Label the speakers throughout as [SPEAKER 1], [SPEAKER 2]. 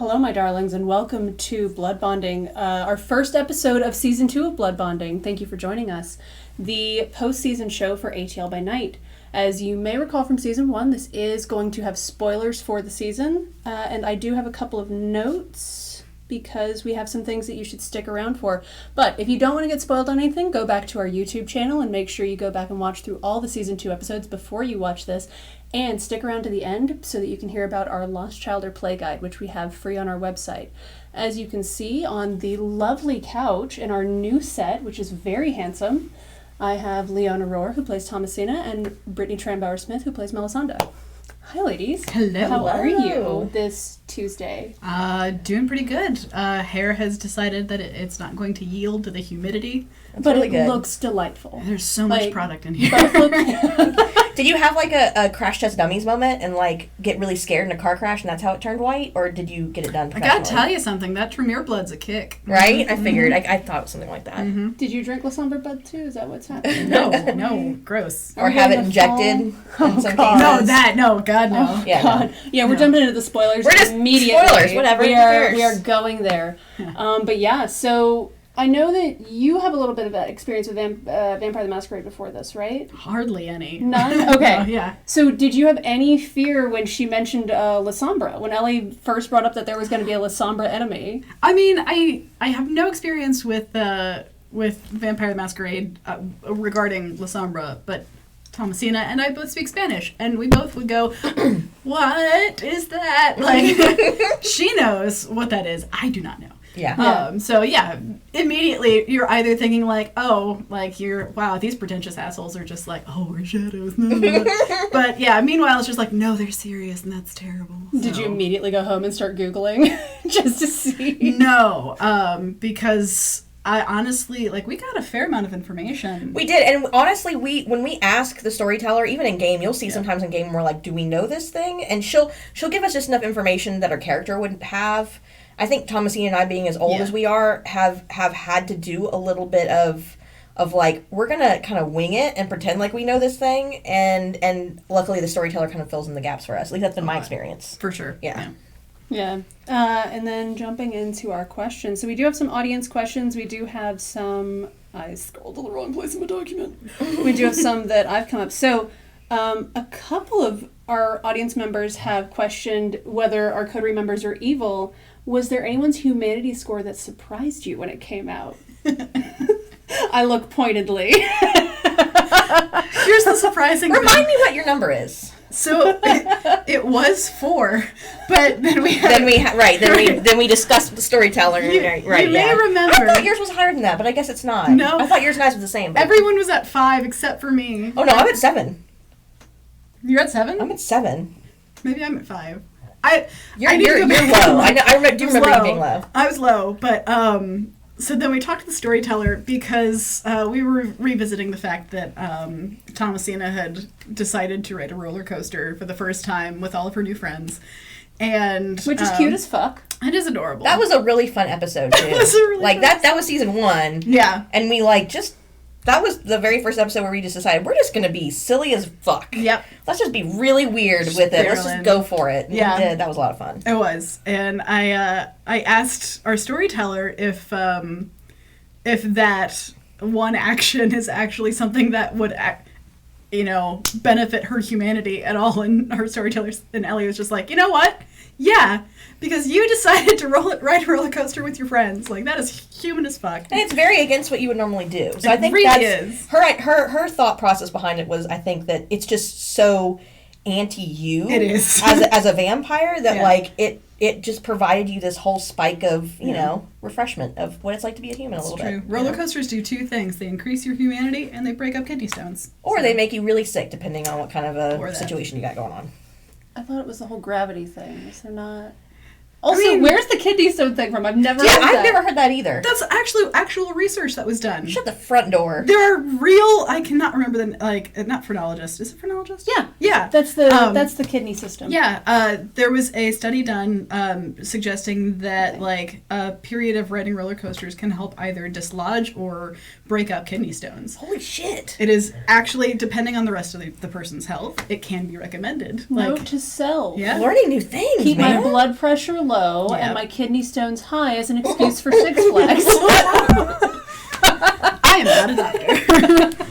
[SPEAKER 1] Hello, my darlings, and welcome to Blood Bonding, our first episode of Season 2 of Blood Bonding. Thank you for joining us. The post-season show for ATL by Night. As you may recall from Season 1, this is going to have spoilers for the season, and I do have a couple of notes because we have some things that you should stick around for. But if you don't want to get spoiled on anything, go back to our YouTube channel and make sure you go back and watch through all the Season 2 episodes before you watch this. And stick around to the end so that you can hear about our Lost Child or Play Guide, which we have free on our website. As you can see on the lovely couch in our new set, which is very handsome, I have Leona Rohr, who plays Thomasina, and Brittany Tranbauer-Smith, who plays Melisende. Hi, ladies.
[SPEAKER 2] Hello.
[SPEAKER 1] How are you this Tuesday?
[SPEAKER 2] Doing pretty good. Hair has decided that it's not going to yield to the humidity.
[SPEAKER 1] That's but really it good. Looks delightful.
[SPEAKER 2] There's so much product in here.
[SPEAKER 3] Did you have like a Crash Test Dummies moment and like get really scared in a car crash and that's how it turned white? Or did you get it done
[SPEAKER 2] professionally? I gotta tell you something. That Tremere blood's a kick.
[SPEAKER 3] Right? Mm-hmm. I figured. I thought it was something like that.
[SPEAKER 1] Mm-hmm. Did you drink Lasombra blood too? Is that what's happening?
[SPEAKER 2] No. Gross.
[SPEAKER 3] Or have it injected in some cases.
[SPEAKER 2] No, God, no.
[SPEAKER 1] Oh, yeah, God. Yeah, we're jumping into the spoilers immediately.
[SPEAKER 3] Spoilers, whatever.
[SPEAKER 1] We are going there. But yeah, so I know that you have a little bit of experience with Vampire the Masquerade before this, right?
[SPEAKER 2] Hardly any.
[SPEAKER 1] None? Okay.
[SPEAKER 2] Yeah.
[SPEAKER 1] So did you have any fear when she mentioned Lasombra? When Ellie first brought up that there was going to be a Lasombra enemy?
[SPEAKER 2] I mean, I have no experience with Vampire the Masquerade regarding Lasombra, but Thomasina and I both speak Spanish, and we both would go, what is that? Like, she knows what that is. I do not know.
[SPEAKER 3] Yeah.
[SPEAKER 2] So yeah, immediately you're either thinking like, oh, like wow, these pretentious assholes are just like, oh, we're shadows. But yeah, meanwhile it's just like, no, they're serious and that's terrible. So.
[SPEAKER 1] Did you immediately go home and start Googling just to see?
[SPEAKER 2] No, because I honestly, like, we got a fair amount of information.
[SPEAKER 3] We did, and honestly, when we ask the storyteller, even in game, you'll see sometimes in game we're like, do we know this thing? And she'll give us just enough information that our character would have. I think Thomasina and I, being as old as we are, have had to do a little bit of like, we're gonna kind of wing it and pretend like we know this thing, and luckily the storyteller kind of fills in the gaps for us. At least that's been my experience.
[SPEAKER 2] For sure.
[SPEAKER 3] Yeah.
[SPEAKER 1] And then jumping into our questions. So we do have some audience questions. We do have some... I scrolled to the wrong place in my document. We do have some that I've come up. So a couple of our audience members have questioned whether our Coterie members are evil. Was there anyone's humanity score that surprised you when it came out? I look pointedly.
[SPEAKER 2] Here's the surprising thing.
[SPEAKER 3] Remind me what your number is.
[SPEAKER 2] So it was 4, but then we
[SPEAKER 3] discussed the storyteller.
[SPEAKER 2] You may remember.
[SPEAKER 3] I thought yours was higher than that, but I guess it's not.
[SPEAKER 2] No,
[SPEAKER 3] I thought yours and I was the same. But...
[SPEAKER 2] Everyone was at 5 except for me.
[SPEAKER 3] Oh no, I'm at 7.
[SPEAKER 2] You're at 7?
[SPEAKER 3] I'm at 7.
[SPEAKER 2] Maybe I'm at 5.
[SPEAKER 3] You're low. I do remember you being low.
[SPEAKER 2] I was low, but so then we talked to the storyteller because we were revisiting the fact that Thomasina had decided to ride a roller coaster for the first time with all of her new friends.
[SPEAKER 1] Which is cute as fuck.
[SPEAKER 2] It is adorable.
[SPEAKER 3] That was a really fun episode, too.
[SPEAKER 2] It was a really
[SPEAKER 3] like, that was season 1.
[SPEAKER 2] Yeah.
[SPEAKER 3] And we, that was the very first episode where we just decided we're just going to be silly as fuck.
[SPEAKER 2] Yep.
[SPEAKER 3] Let's just be really weird with it. Let's just go for it. And
[SPEAKER 2] yeah.
[SPEAKER 3] We did. That was a lot of fun.
[SPEAKER 2] It was. And I asked our storyteller if that one action is actually something that would, benefit her humanity at all. And our storyteller and Ellie was just like, you know what? Yeah. Because you decided to ride a roller coaster with your friends. Like, that is human as fuck.
[SPEAKER 3] And it's very against what you would normally do. So I think
[SPEAKER 2] really
[SPEAKER 3] that's her thought process behind it was, I think that it's just so anti-you.
[SPEAKER 2] It is.
[SPEAKER 3] as a vampire that it just provided you this whole spike of, refreshment of what it's like to be a human. That's a little
[SPEAKER 2] true.
[SPEAKER 3] bit.
[SPEAKER 2] Roller coasters do 2 things. They increase your humanity and they break up kidney stones.
[SPEAKER 3] Or they make you really sick depending on what kind of a situation you got going on.
[SPEAKER 1] I thought it was the whole gravity thing. Is there not? Also, where's the kidney stone thing from? I've never heard that.
[SPEAKER 3] I've never heard that either.
[SPEAKER 2] That's actual research that was done.
[SPEAKER 3] Shut the front door.
[SPEAKER 2] There are real, I cannot remember not phrenologist. Is it phrenologist?
[SPEAKER 1] Yeah.
[SPEAKER 2] Yeah.
[SPEAKER 1] That's the kidney system.
[SPEAKER 2] Yeah. There was a study done suggesting that a period of riding roller coasters can help either dislodge or break up kidney stones.
[SPEAKER 3] Holy shit.
[SPEAKER 2] It is actually, depending on the rest of the person's health, it can be recommended.
[SPEAKER 1] Note to self.
[SPEAKER 2] Yeah.
[SPEAKER 3] Learning new things,
[SPEAKER 1] Keep my blood pressure low
[SPEAKER 2] Yep.
[SPEAKER 1] and my kidney stones high as an excuse for Six Flags.
[SPEAKER 2] I am not a doctor.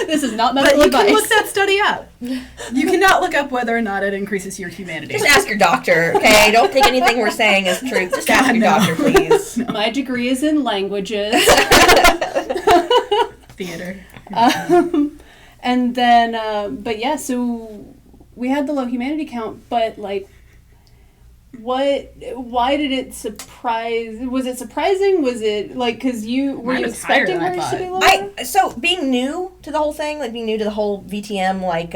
[SPEAKER 1] This is not
[SPEAKER 2] But
[SPEAKER 1] medical
[SPEAKER 2] you
[SPEAKER 1] advice.
[SPEAKER 2] can look that study up. You cannot look up whether or not it increases your humanity.
[SPEAKER 3] Just ask your doctor, okay? Don't take anything we're saying as truth. Just ask your doctor, please.
[SPEAKER 1] My degree is in languages.
[SPEAKER 2] Theater.
[SPEAKER 1] And then, but yeah, so we had the low humanity count, but like, why did it was it surprising? Was it like, cause were you expecting
[SPEAKER 2] higher than
[SPEAKER 1] hers
[SPEAKER 2] I
[SPEAKER 1] to be lower?
[SPEAKER 3] So being new to the whole thing, like being new to the whole VTM, like,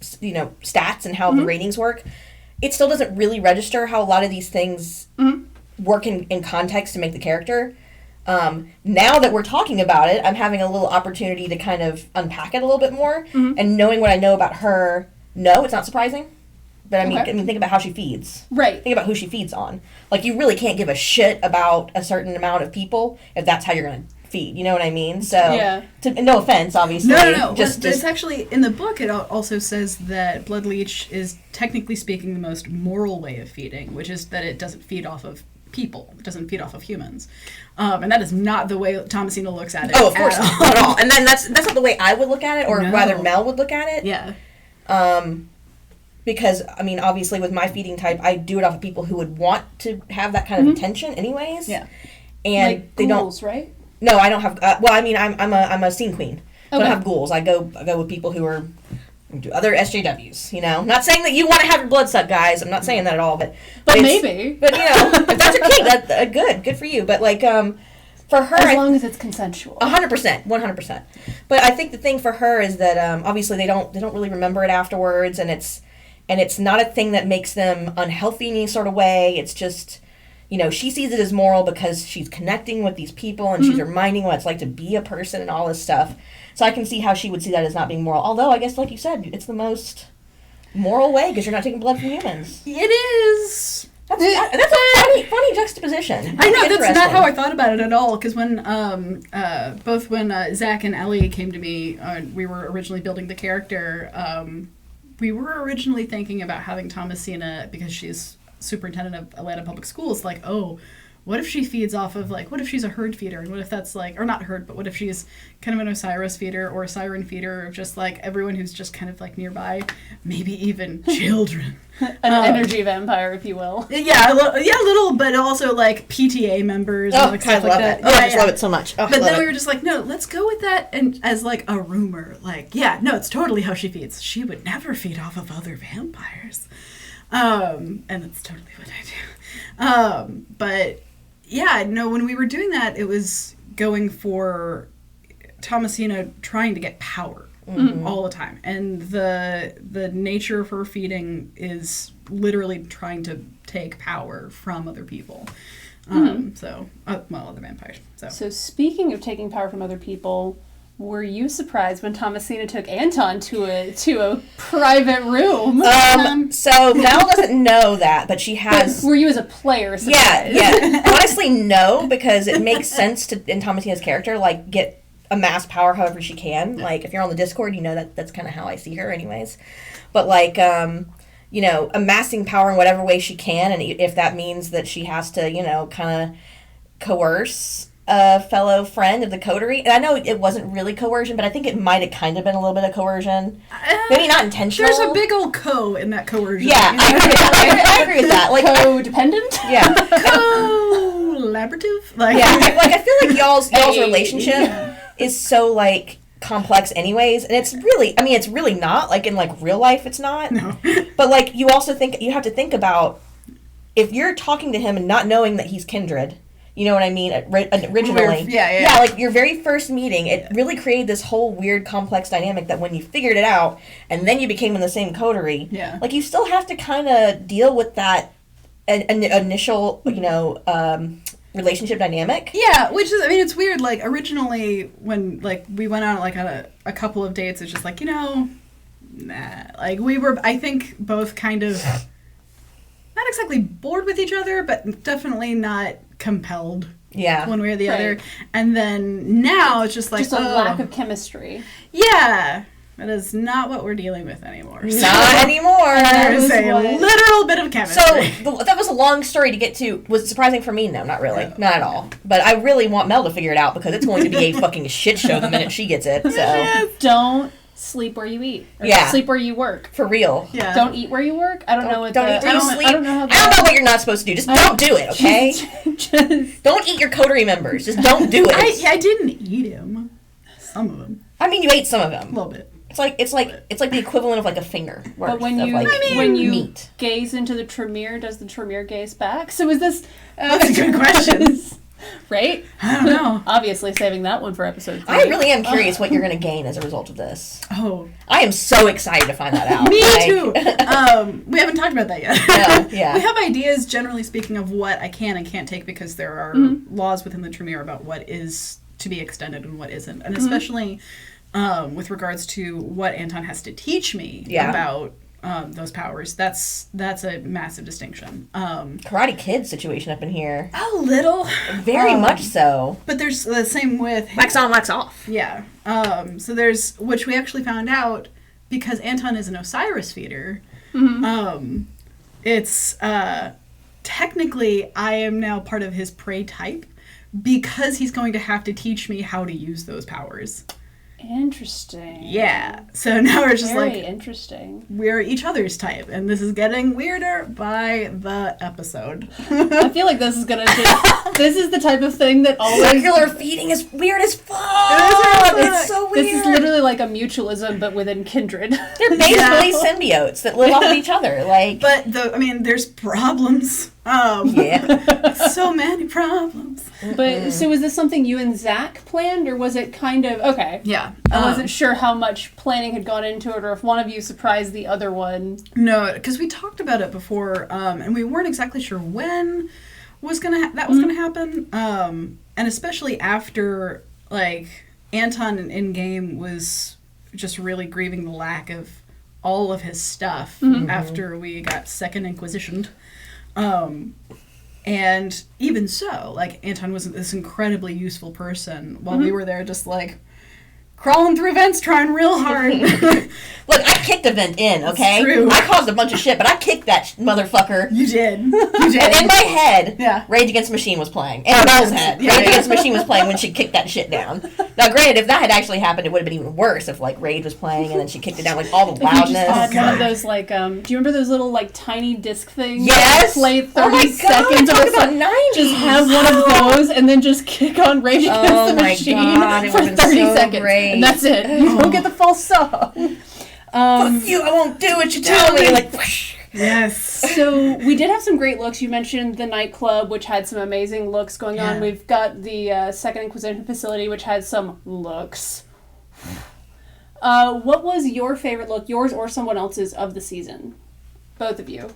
[SPEAKER 3] stats and how the ratings work, it still doesn't really register how a lot of these things work in context to make the character. Now that we're talking about it, I'm having a little opportunity to kind of unpack it a little bit more, and knowing what I know about her, no, it's not surprising. But I mean, think about how she feeds.
[SPEAKER 1] Right.
[SPEAKER 3] Think about who she feeds on. Like, you really can't give a shit about a certain amount of people if that's how you're going to feed. You know what I mean? So,
[SPEAKER 1] yeah.
[SPEAKER 3] No offense, obviously.
[SPEAKER 2] No.
[SPEAKER 3] Just
[SPEAKER 2] It's actually, in the book, it also says that blood leech is, technically speaking, the most moral way of feeding, which is that it doesn't feed off of people. It doesn't feed off of humans. And that is not the way Thomasina looks at it.
[SPEAKER 3] Oh, of course not at all. And then that's not the way I would look at it, or rather Mel would look at it.
[SPEAKER 2] Yeah.
[SPEAKER 3] Because, I mean, obviously with my feeding type, I do it off of people who would want to have that kind of attention anyways.
[SPEAKER 2] Yeah.
[SPEAKER 3] And
[SPEAKER 1] like
[SPEAKER 3] they
[SPEAKER 1] ghouls,
[SPEAKER 3] don't.
[SPEAKER 1] right?
[SPEAKER 3] No, I don't have. Well, I mean, I'm a scene queen. I
[SPEAKER 1] Okay.
[SPEAKER 3] don't have ghouls. I go with people who are other SJWs. You know, not saying that you want to have your blood sucked, guys. I'm not saying that at all. But
[SPEAKER 1] maybe.
[SPEAKER 3] But if that's your king, that's good for you. But like, for her,
[SPEAKER 1] as long as it's consensual.
[SPEAKER 3] 100%, 100%. But I think the thing for her is that obviously they don't really remember it afterwards, and it's not a thing that makes them unhealthy in any sort of way. It's just, she sees it as moral because she's connecting with these people and she's reminding what it's like to be a person and all this stuff. So I can see how she would see that as not being moral. Although, I guess, like you said, it's the most moral way because you're not taking blood from humans.
[SPEAKER 2] It is.
[SPEAKER 3] That's a funny juxtaposition.
[SPEAKER 2] I know, that's not
[SPEAKER 3] Interesting.
[SPEAKER 2] how I thought about it at all, because when, both when Zach and Ellie came to me, we were originally building the character, we were originally thinking about having Thomasina, because she's superintendent of Atlanta Public Schools, like, oh, what if she feeds off of, like, what if she's a herd feeder, and what if that's, like, or not herd, but what if she's kind of an Osiris feeder or a Siren feeder of just, like, everyone who's just kind of, like, nearby, maybe even children.
[SPEAKER 1] An energy vampire, if you will.
[SPEAKER 2] Yeah, a little, but also, like, PTA members and, like, stuff like that.
[SPEAKER 3] Oh, I just love it so much. Oh,
[SPEAKER 2] But then
[SPEAKER 3] love
[SPEAKER 2] we
[SPEAKER 3] it.
[SPEAKER 2] were just like, no, let's go with that and as, like, a rumor. Like, yeah, no, it's totally how she feeds. She would never feed off of other vampires. And that's totally what I do. But, yeah, no, when we were doing that, it was going for Thomasina trying to get power all the time. And the nature of her feeding is literally trying to take power from other people. Other vampires.
[SPEAKER 1] So speaking of taking power from other people, were you surprised when Thomasina took Anton to a private room?
[SPEAKER 3] So Mel doesn't know that, but she has.
[SPEAKER 1] Were you as a player surprised?
[SPEAKER 3] Yeah. Honestly, no, because it makes sense in Thomasina's character, like, amass power however she can. Yeah. Like, if you're on the Discord, that's kind of how I see her anyways. But, like, amassing power in whatever way she can, and if that means that she has to, kind of coerce a fellow friend of the coterie. And I know it wasn't really coercion, but I think it might have kind of been a little bit of coercion. Maybe not intentional.
[SPEAKER 2] There's a big old co in that coercion.
[SPEAKER 3] Yeah, I agree with that. Like,
[SPEAKER 1] codependent?
[SPEAKER 3] Yeah.
[SPEAKER 2] Collaborative? Like,
[SPEAKER 3] yeah, I feel like y'all's relationship is so, like, complex anyways, and it's really not, like, in, like, real life it's not.
[SPEAKER 2] No.
[SPEAKER 3] But, like, you also have to think about if you're talking to him and not knowing that he's kindred, you know what I mean, originally.
[SPEAKER 2] Yeah,
[SPEAKER 3] like, your very first meeting, it really created this whole weird, complex dynamic that when you figured it out, and then you became in the same coterie, like, you still have to kind of deal with that initial, relationship dynamic.
[SPEAKER 2] Yeah, which is, it's weird, like, originally, when, like, we went out, like, on a couple of dates, it's just like, nah. Like, we were, I think, both kind of, not exactly bored with each other, but definitely not compelled.
[SPEAKER 3] Yeah.
[SPEAKER 2] One way or the other. And then now it's just like,
[SPEAKER 1] just a lack of chemistry.
[SPEAKER 2] Yeah. That is not what we're dealing with anymore.
[SPEAKER 3] Not anymore.
[SPEAKER 2] There is a literal little bit of chemistry.
[SPEAKER 3] So that was a long story to get to. Was it surprising for me? No, not really. Not at all. But I really want Mel to figure it out because it's going to be a fucking shit show the minute she gets it. So
[SPEAKER 1] Don't sleep where you eat. Or sleep where you work.
[SPEAKER 3] For real.
[SPEAKER 1] Yeah. Don't eat where you work. I don't know what
[SPEAKER 3] don't eat where you sleep.
[SPEAKER 1] I don't know how
[SPEAKER 3] I don't know what you're not supposed to do. Just don't do it, okay?
[SPEAKER 1] just
[SPEAKER 3] don't eat your coterie members. Just don't do it.
[SPEAKER 2] I didn't eat him. Some of them.
[SPEAKER 3] I mean, you ate some of them.
[SPEAKER 2] A little bit.
[SPEAKER 3] It's like the equivalent of like a finger.
[SPEAKER 1] But when you
[SPEAKER 3] meat.
[SPEAKER 1] gaze into the Tremere, does the Tremere gaze back? So is this?
[SPEAKER 2] That's a good question.
[SPEAKER 1] Right?
[SPEAKER 2] I don't know.
[SPEAKER 1] Obviously, saving that one for episode 3.
[SPEAKER 3] I really am curious what you're going to gain as a result of this.
[SPEAKER 2] Oh,
[SPEAKER 3] I am so excited to find that out.
[SPEAKER 2] Me too. We haven't talked about that yet.
[SPEAKER 3] No, yeah.
[SPEAKER 2] We have ideas, generally speaking, of what I can and can't take because there are laws within the Tremere about what is to be extended and what isn't, and especially with regards to what Anton has to teach me about those powers. That's a massive distinction.
[SPEAKER 3] Karate Kid situation up in here.
[SPEAKER 2] A little.
[SPEAKER 3] Very much so.
[SPEAKER 2] But there's the same with...
[SPEAKER 3] Wax on, wax off.
[SPEAKER 2] Yeah. So there's... Which we actually found out because Anton is an Osiris feeder. It's... technically, I am now part of his prey type because he's going to have to teach me how to use those powers.
[SPEAKER 1] Interesting.
[SPEAKER 2] Yeah. So now we're just
[SPEAKER 1] Very interesting.
[SPEAKER 2] We're each other's type, and this is getting weirder by the episode.
[SPEAKER 1] I feel like this is gonna this is the type of thing that always...
[SPEAKER 3] Circular feeding is weird as fuck! It's so weird!
[SPEAKER 1] This is literally like a mutualism, but within kindred.
[SPEAKER 3] They're basically symbiotes that live off of each other, like...
[SPEAKER 2] But, there's problems. So many problems.
[SPEAKER 1] But, so was this something you and Zach planned, or was it kind of... Okay.
[SPEAKER 2] Yeah.
[SPEAKER 1] I wasn't sure how much planning had gone into it, or if one of you surprised the other one.
[SPEAKER 2] No, because we talked about it before, and we weren't exactly sure when was that was gonna happen. And especially after, like, Anton in game was just really grieving the lack of all of his stuff after we got Second Inquisitioned. And even so, like, Anton was this incredibly useful person while we were there just, like, crawling through vents, trying real hard.
[SPEAKER 3] Look, I kicked a vent in, okay?
[SPEAKER 2] It's true.
[SPEAKER 3] I caused a bunch of shit, but I kicked that motherfucker.
[SPEAKER 2] You did.
[SPEAKER 3] And in my head, Rage Against the Machine was playing. In Mel's head, Rage Against the Machine was playing when she kicked that shit down. Now, granted, if that had actually happened, it would have been even worse if, like, Rage was playing and then she kicked it down, like, all the loudness.
[SPEAKER 1] You just had one of those, like, do you remember those little, like, tiny disc things?
[SPEAKER 3] Yes!
[SPEAKER 1] Play 30 seconds of
[SPEAKER 3] about 90s.
[SPEAKER 1] Just have one of those and then just kick on Rage Against the Machine for 30 seconds.
[SPEAKER 3] Great.
[SPEAKER 1] And that's it. You don't get the full song.
[SPEAKER 3] Fuck you, I won't do what you tell me. Like, whoosh.
[SPEAKER 2] Yes.
[SPEAKER 1] So we did have some great looks. You mentioned the nightclub, which had some amazing looks going on. We've got the Second Inquisition facility, which had some looks. What was your favorite look, yours or someone else's, of the season? Both of you.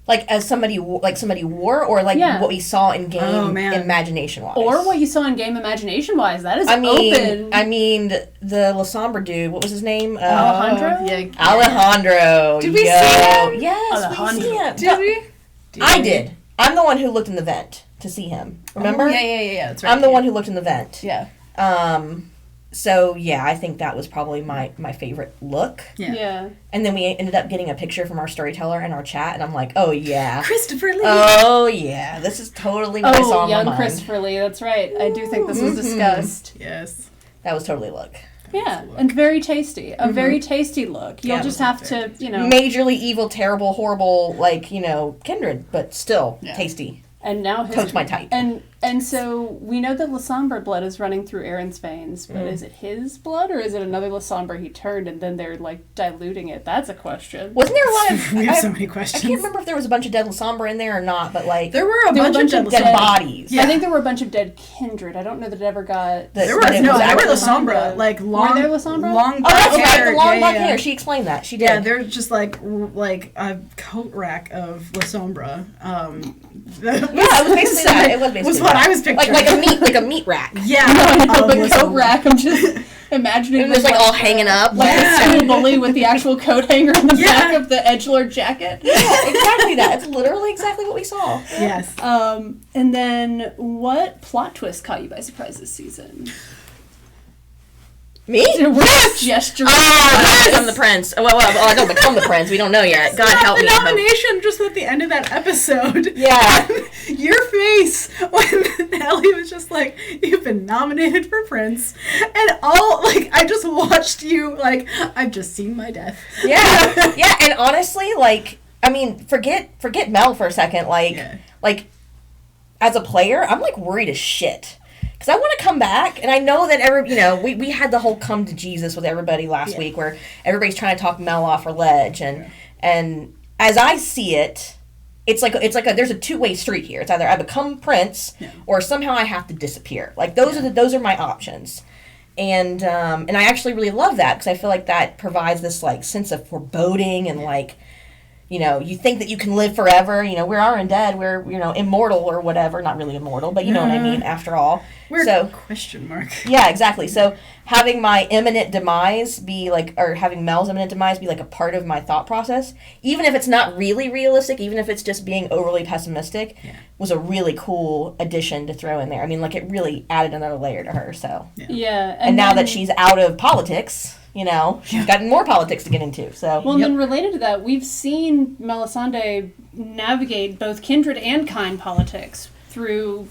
[SPEAKER 1] Like as somebody wore, or like what we saw in game imagination wise, or what you saw in game imagination wise. That is open.
[SPEAKER 3] I mean the La Sombra dude. What was his name?
[SPEAKER 1] Alejandro.
[SPEAKER 3] Alejandro.
[SPEAKER 2] Did we see him?
[SPEAKER 3] Yes,
[SPEAKER 1] Alejandro.
[SPEAKER 3] we see him.
[SPEAKER 2] Did we?
[SPEAKER 3] I did. I'm the one who looked in the vent to see him. Remember?
[SPEAKER 2] Yeah. That's right.
[SPEAKER 3] I'm the one who looked in the vent.
[SPEAKER 2] Yeah.
[SPEAKER 3] So yeah, I think that was probably my favorite look.
[SPEAKER 1] Yeah.
[SPEAKER 3] And then we ended up getting a picture from our storyteller in our chat, and I'm like, oh yeah,
[SPEAKER 2] Christopher Lee.
[SPEAKER 3] Oh yeah, this is totally what I saw in my
[SPEAKER 1] young
[SPEAKER 3] mind.
[SPEAKER 1] Christopher Lee. That's right. I do think this was discussed.
[SPEAKER 2] Yes.
[SPEAKER 3] That was totally look.
[SPEAKER 1] Yeah, and very tasty. A very tasty look. You'll just have to,
[SPEAKER 3] majorly evil, terrible, horrible, like, kindred, but still tasty.
[SPEAKER 1] And now
[SPEAKER 3] Coach my type.
[SPEAKER 1] And so we know that La Sombra blood is running through Aaron's veins, but is it his blood or is it another La Sombra he turned and then they're like diluting it? That's a question.
[SPEAKER 3] Wasn't there a lot of
[SPEAKER 2] we have so many questions.
[SPEAKER 3] I can't remember if there was a bunch of dead La Sombra in there or not, but like
[SPEAKER 2] there were a bunch of
[SPEAKER 3] dead bodies.
[SPEAKER 1] Yeah. I think there were a bunch of dead kindred. I don't know that it ever got
[SPEAKER 2] there were La Sombra, like long.
[SPEAKER 1] Were there La Sombra?
[SPEAKER 3] Long black hair. The long black hair. She explained that. She did.
[SPEAKER 2] Yeah, they're just like a coat rack of La Sombra.
[SPEAKER 3] It was basically that. It was basically
[SPEAKER 2] was what I was picturing.
[SPEAKER 3] Like a meat rack.
[SPEAKER 2] Yeah.
[SPEAKER 1] But coat rack. I'm just imagining
[SPEAKER 3] it was like all hanging up.
[SPEAKER 1] Like a school bully with the actual coat hanger on the back of the edgelord jacket.
[SPEAKER 3] Yeah, exactly that. It's literally exactly what we saw.
[SPEAKER 2] Yes.
[SPEAKER 1] And then what plot twist caught you by surprise this season?
[SPEAKER 3] Me?
[SPEAKER 1] Yes! Gesture.
[SPEAKER 3] I become the prince. Well, I don't become the prince. We don't know yet. God help me.
[SPEAKER 2] The nomination just at the end of that episode.
[SPEAKER 3] Yeah.
[SPEAKER 2] Your face when Ellie was just like, you've been nominated for prince. And I just watched you, like, I've just seen my death.
[SPEAKER 3] Yeah. Yeah, and honestly, like, I mean, forget Mel for a second. Like, as a player, I'm, like, worried as shit. Because I want to come back, and I know that we had the whole come to Jesus with everybody last week, where everybody's trying to talk Mel off her ledge, and as I see it, it's like there's a two-way street here. It's either I become prince, or somehow I have to disappear. Like those are my options, and I actually really love that because I feel like that provides this like sense of foreboding and like. You think that you can live forever. We are undead. We're, immortal or whatever. Not really immortal, but you know what I mean, after all.
[SPEAKER 2] We're question mark.
[SPEAKER 3] Yeah, exactly. So having my imminent demise be like, or having Mel's imminent demise be like a part of my thought process, even if it's not really realistic, even if it's just being overly pessimistic, was a really cool addition to throw in there. I mean, like, it really added another layer to her, so.
[SPEAKER 1] Yeah.
[SPEAKER 3] And now that she's out of politics... she's gotten more politics to get into. So
[SPEAKER 1] well, and then related to that, we've seen Melisende navigate both kindred and kind politics through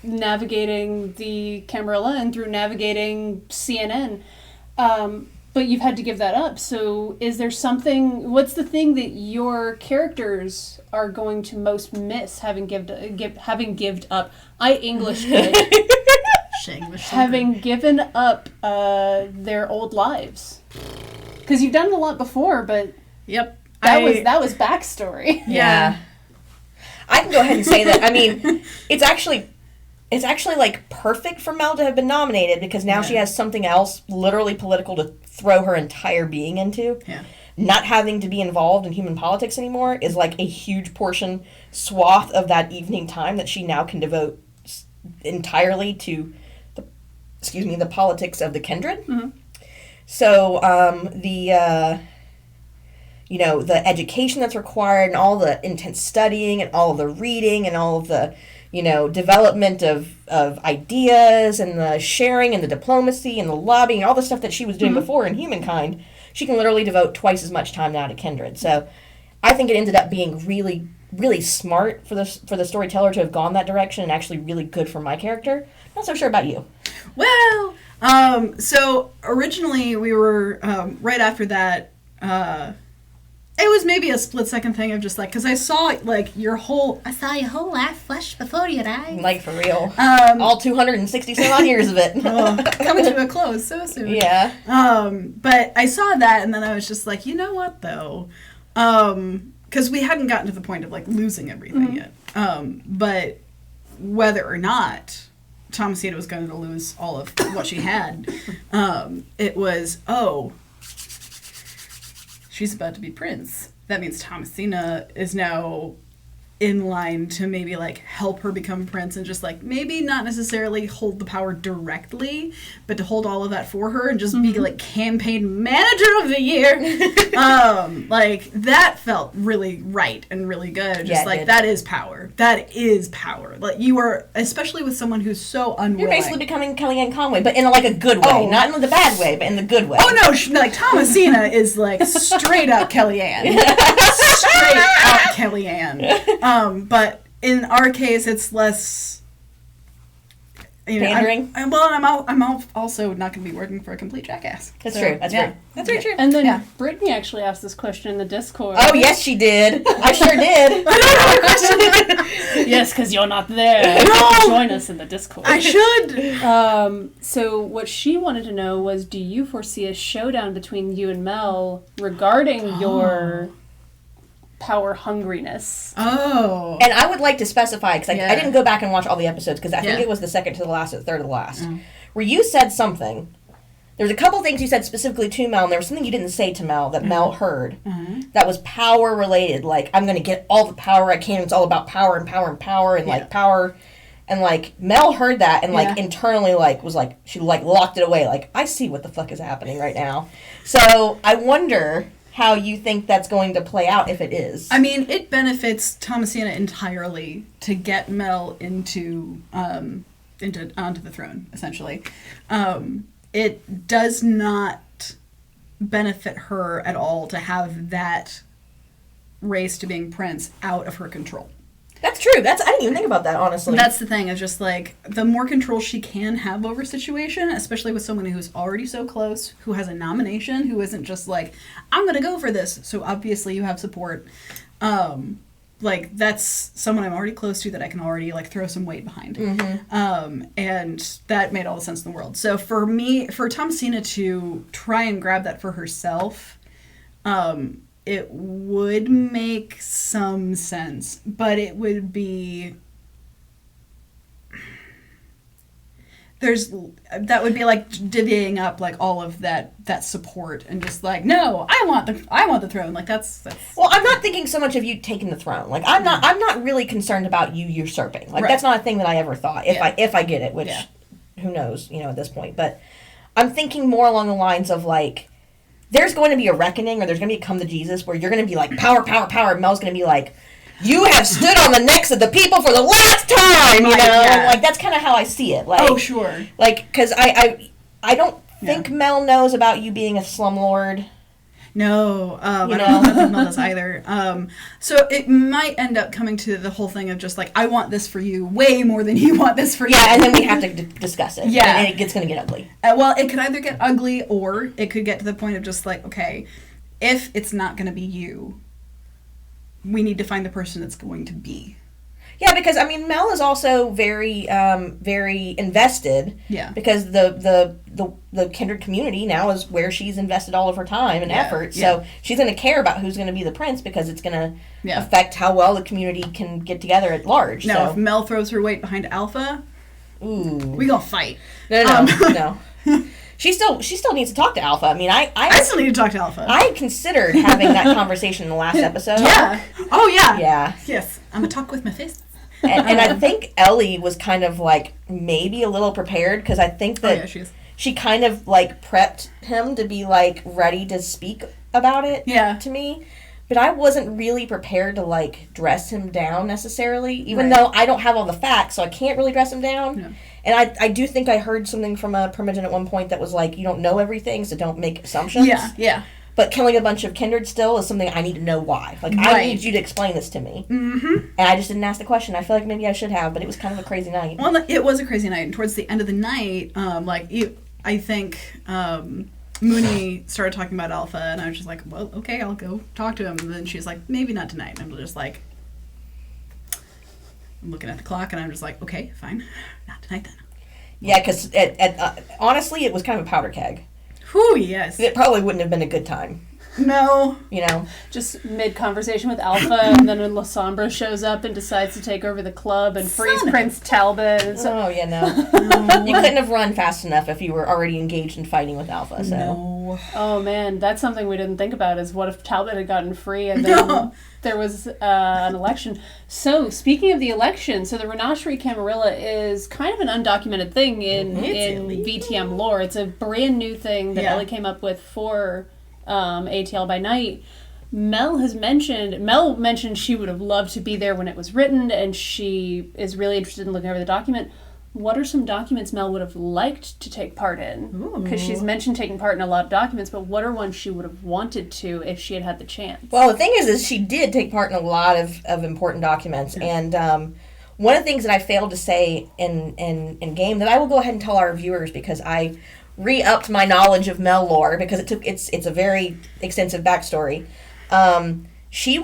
[SPEAKER 1] navigating the Camarilla and through navigating CNN. But you've had to give that up. So is there something, what's the thing that your characters are going to most miss having gived up? I Englished it. Having given up their old lives. Because you've done it a lot before, but that was backstory.
[SPEAKER 3] Yeah. I can go ahead and say that. I mean, it's actually like perfect for Mel to have been nominated because now she has something else literally political to throw her entire being into.
[SPEAKER 2] Yeah.
[SPEAKER 3] Not having to be involved in human politics anymore is like a huge swath of that evening time that she now can devote entirely to the politics of the kindred.
[SPEAKER 1] Mm-hmm.
[SPEAKER 3] So the education that's required and all the intense studying and all of the reading and all of the development of ideas and the sharing and the diplomacy and the lobbying, all the stuff that she was doing before in humankind, she can literally devote twice as much time now to kindred. So I think it ended up being really, really smart for the storyteller to have gone that direction and actually really good for my character. Not so sure about you.
[SPEAKER 2] Well, so originally we were, right after that, it was maybe a split-second thing of just like, because I saw your whole life flash before your eyes.
[SPEAKER 3] Like, for real. All 260-some-odd years of it.
[SPEAKER 2] Coming to a close so soon.
[SPEAKER 3] Yeah.
[SPEAKER 2] But I saw that, and then I was just like, you know what, though? Because we hadn't gotten to the point of, losing everything yet. But whether or not Thomasina was going to lose all of what she had, it was, she's about to be prince. That means Thomasina is now in line to maybe help her become prince and just maybe not necessarily hold the power directly, but to hold all of that for her and just be campaign manager of the year. That felt really right and really good. Just that is power. That is power. You are, especially with someone who's so unwilling.
[SPEAKER 3] You're basically becoming Kellyanne Conway, but in a good way. Not in the bad way, but in the good way.
[SPEAKER 2] Oh no, Thomasina is straight up Kellyanne. Straight up Kellyanne. But in our case, it's less.
[SPEAKER 3] Pandering.
[SPEAKER 2] I'm also not going to be working for a complete jackass.
[SPEAKER 3] That's true. That's true. That's very true.
[SPEAKER 1] And then Brittany actually asked this question in the Discord.
[SPEAKER 3] Oh yes, she did. I sure did.
[SPEAKER 1] Yes, because you're not there.
[SPEAKER 2] No!
[SPEAKER 1] Join us in the Discord.
[SPEAKER 2] I should.
[SPEAKER 1] So what she wanted to know was, do you foresee a showdown between you and Mel regarding your power hungriness?
[SPEAKER 2] Oh.
[SPEAKER 3] And I would like to specify, because I didn't go back and watch all the episodes, because I think it was the second to the last or the third to the last, where you said something. There's a couple things you said specifically to Mel, and there was something you didn't say to Mel that Mel heard that was power related. I'm going to get all the power I can. It's all about power and power and power and power. And Mel heard that and internally was she locked it away. I see what the fuck is happening right now. So I wonder how you think that's going to play out if it is.
[SPEAKER 2] I mean, it benefits Thomasina entirely to get Mel onto the throne, essentially. it does not benefit her at all to have that race to being prince out of her control.
[SPEAKER 3] That's true. I didn't even think about that, honestly.
[SPEAKER 2] That's the thing. It's just like the more control she can have over a situation, especially with someone who's already so close, who has a nomination, who isn't just like, I'm going to go for this. So obviously you have support. Like that's someone I'm already close to that I can already like throw some weight behind. And that made all the sense in the world. So for Thomasina to try and grab that for herself, it would make some sense, but it would be... that would be like divvying up like all of that support and just like, no, I want the throne. Like that's
[SPEAKER 3] Well, I'm not thinking so much of you taking the throne. Like I'm not really concerned about you usurping. Like that's not a thing that I ever thought. If I get it, which who knows, at this point. But I'm thinking more along the lines of like, there's going to be a reckoning, or there's going to be a come to Jesus where you're going to be like, power, power, power. And Mel's going to be like, you have stood on the necks of the people for the last time, Like, that's kind of how I see it. Like,
[SPEAKER 2] oh, sure.
[SPEAKER 3] Like, because I don't think Mel knows about you being a slumlord.
[SPEAKER 2] No, I don't think Mel does either. So it might end up coming to the whole thing of just like, I want this for you way more than you want this for you.
[SPEAKER 3] Yeah, and then we have to discuss it.
[SPEAKER 2] Yeah.
[SPEAKER 3] And it's going to get ugly.
[SPEAKER 2] Well, it could either get ugly or it could get to the point of just like, okay, if it's not going to be you, we need to find the person it's going to be.
[SPEAKER 3] Yeah, because I mean, Mel is also very, very invested.
[SPEAKER 2] Yeah. Because
[SPEAKER 3] the kindred community now is where she's invested all of her time and effort. So she's going to care about who's going to be the prince because it's going to affect how well the community can get together at large.
[SPEAKER 2] Now, if Mel throws her weight behind Alpha, we gonna fight.
[SPEAKER 3] No. She still needs to talk to Alpha. I mean, I
[SPEAKER 2] still need to talk to Alpha.
[SPEAKER 3] I considered having that conversation in the last episode.
[SPEAKER 2] Yeah. Oh yeah.
[SPEAKER 3] Yeah.
[SPEAKER 2] Yes. I'm gonna talk with my fist.
[SPEAKER 3] And I think Ellie was kind of like maybe a little prepared because I think that she kind of like prepped him to be like ready to speak about it to me. But I wasn't really prepared to like dress him down necessarily, even though I don't have all the facts, so I can't really dress him down. No. And I do think I heard something from a Primogen at one point that was like, you don't know everything, so don't make assumptions.
[SPEAKER 2] Yeah.
[SPEAKER 3] But killing a bunch of kindred still is something I need to know why. Like, I need you to explain this to me. Mm-hmm. And I just didn't ask the question. I feel like maybe I should have, but it was kind of a crazy night.
[SPEAKER 2] Well, it was a crazy night. And towards the end of the night, I think Mooney started talking about Alpha, and I was just like, well, okay, I'll go talk to him. And then she's like, maybe not tonight. And I'm just like, I'm looking at the clock, and I'm just like, okay, fine. Not tonight then.
[SPEAKER 3] Yeah, because honestly, it was kind of a powder keg.
[SPEAKER 2] Whew, yes.
[SPEAKER 3] It probably wouldn't have been a good time.
[SPEAKER 2] No.
[SPEAKER 1] Just mid-conversation with Alpha, and then when Lasombra shows up and decides to take over the club and freeze Prince Talbot.
[SPEAKER 3] Oh, yeah, no. You couldn't have run fast enough if you were already engaged in fighting with Alpha, so.
[SPEAKER 2] No.
[SPEAKER 1] Oh, man, that's something we didn't think about, is what if Talbot had gotten free and then there was an election. So, speaking of the election, so the Renashri Camarilla is kind of an undocumented thing in VTM lore. It's a brand new thing that Ellie came up with for ATL by Night. Mel mentioned she would have loved to be there when it was written, and she is really interested in looking over the document. What are some documents Mel would have liked to take part in? Because she's mentioned taking part in a lot of documents, but what are ones she would have wanted to if she had had the chance?
[SPEAKER 3] Well, the thing is she did take part in a lot of important documents, and one of the things that I failed to say in game that I will go ahead and tell our viewers, because I re-upped my knowledge of Mel lore, because it's a very extensive backstory. She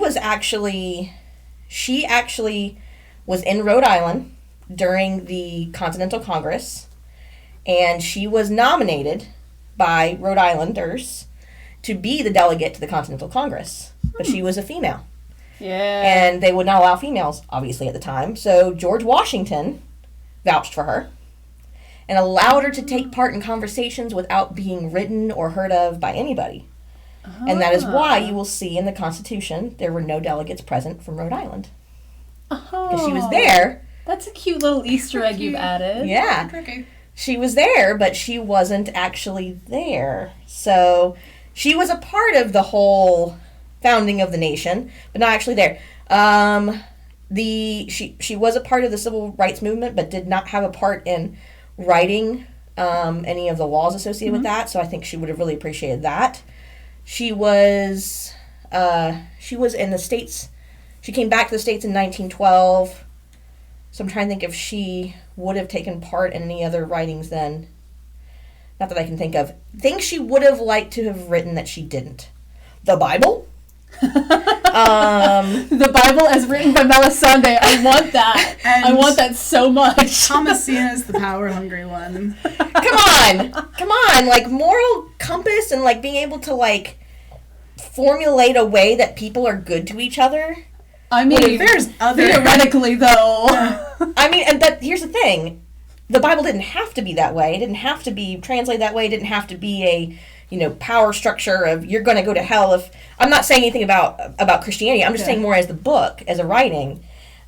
[SPEAKER 3] actually was in Rhode Island during the Continental Congress, and she was nominated by Rhode Islanders to be the delegate to the Continental Congress, but she was a female.
[SPEAKER 1] Yeah.
[SPEAKER 3] And they would not allow females, obviously, at the time, so George Washington vouched for her and allowed her to take part in conversations without being written or heard of by anybody. And that is why you will see in the Constitution there were no delegates present from Rhode Island. Because she was there.
[SPEAKER 1] That's a cute little Easter egg you've added.
[SPEAKER 3] Yeah. Okay. She was there, but she wasn't actually there. So she was a part of the whole founding of the nation, but not actually there. She was a part of the civil rights movement, but did not have a part in writing any of the laws associated with that. So I think she would have really appreciated that. She was in the States. She came back to the States in 1912. So I'm trying to think if she would have taken part in any other writings then. Not that I can think of. Things she would have liked to have written that she didn't. The Bible.
[SPEAKER 1] The Bible as written by Melisende. I want that. I want that so much.
[SPEAKER 2] Thomasina is the power-hungry one.
[SPEAKER 3] Come on. Like, moral compass and, like, being able to, like, formulate a way that people are good to each other.
[SPEAKER 1] I mean,
[SPEAKER 2] there's other...
[SPEAKER 1] Theoretically, though.
[SPEAKER 3] I mean, and that here's the thing. The Bible didn't have to be that way. It didn't have to be translated that way. It didn't have to be a, power structure of you're going to go to hell if... I'm not saying anything about Christianity. I'm just saying more as the book, as a writing.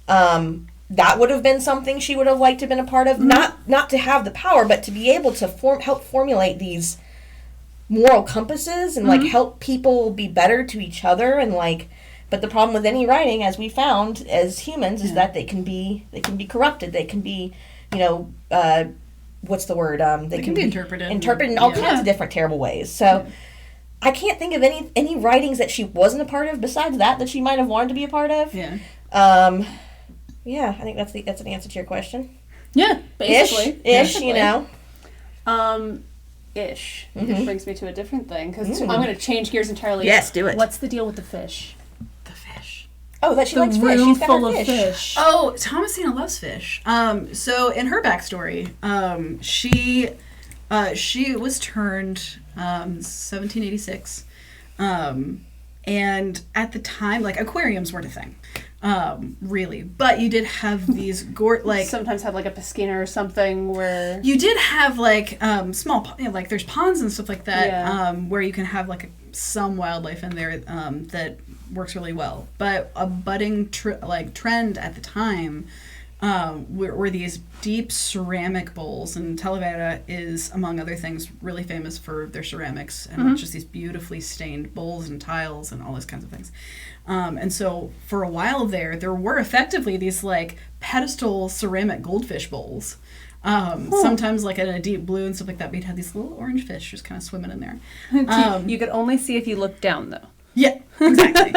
[SPEAKER 3] That would have been something she would have liked to have been a part of. Mm-hmm. Not to have the power, but to be able to help formulate these moral compasses and, like, help people be better to each other. And, like... But the problem with any writing, as we found as humans, is that they can be corrupted. They can be, what's the word? They can be interpreted in all kinds of different terrible ways. So I can't think of any writings that she wasn't a part of besides that she might have wanted to be a part of.
[SPEAKER 1] Yeah.
[SPEAKER 3] I think that's an answer to your question.
[SPEAKER 1] Yeah, basically.
[SPEAKER 3] Ish.
[SPEAKER 1] Ish. It brings me to a different thing because I'm going to change gears entirely.
[SPEAKER 3] Yes, do it.
[SPEAKER 1] What's the deal with the fish?
[SPEAKER 3] Oh, that she likes fish. She's got
[SPEAKER 1] full
[SPEAKER 3] her
[SPEAKER 1] of fish.
[SPEAKER 2] Oh, Thomasina loves fish. So in her backstory, she was turned 1786, and at the time, like, aquariums weren't a thing, really. But you did have these
[SPEAKER 1] sometimes have like a piscina or something where
[SPEAKER 2] you did have like small, like there's ponds and stuff like that, where you can have like some wildlife in there that works really well. But a budding trend at the time were these deep ceramic bowls, and Talavera is, among other things, really famous for their ceramics and just these beautifully stained bowls and tiles and all those kinds of things. And so for a while there were effectively these like pedestal ceramic goldfish bowls. Sometimes like in a deep blue and stuff like that, we'd have these little orange fish just kind of swimming in there.
[SPEAKER 1] You could only see if you looked down, though.
[SPEAKER 2] Yeah, exactly.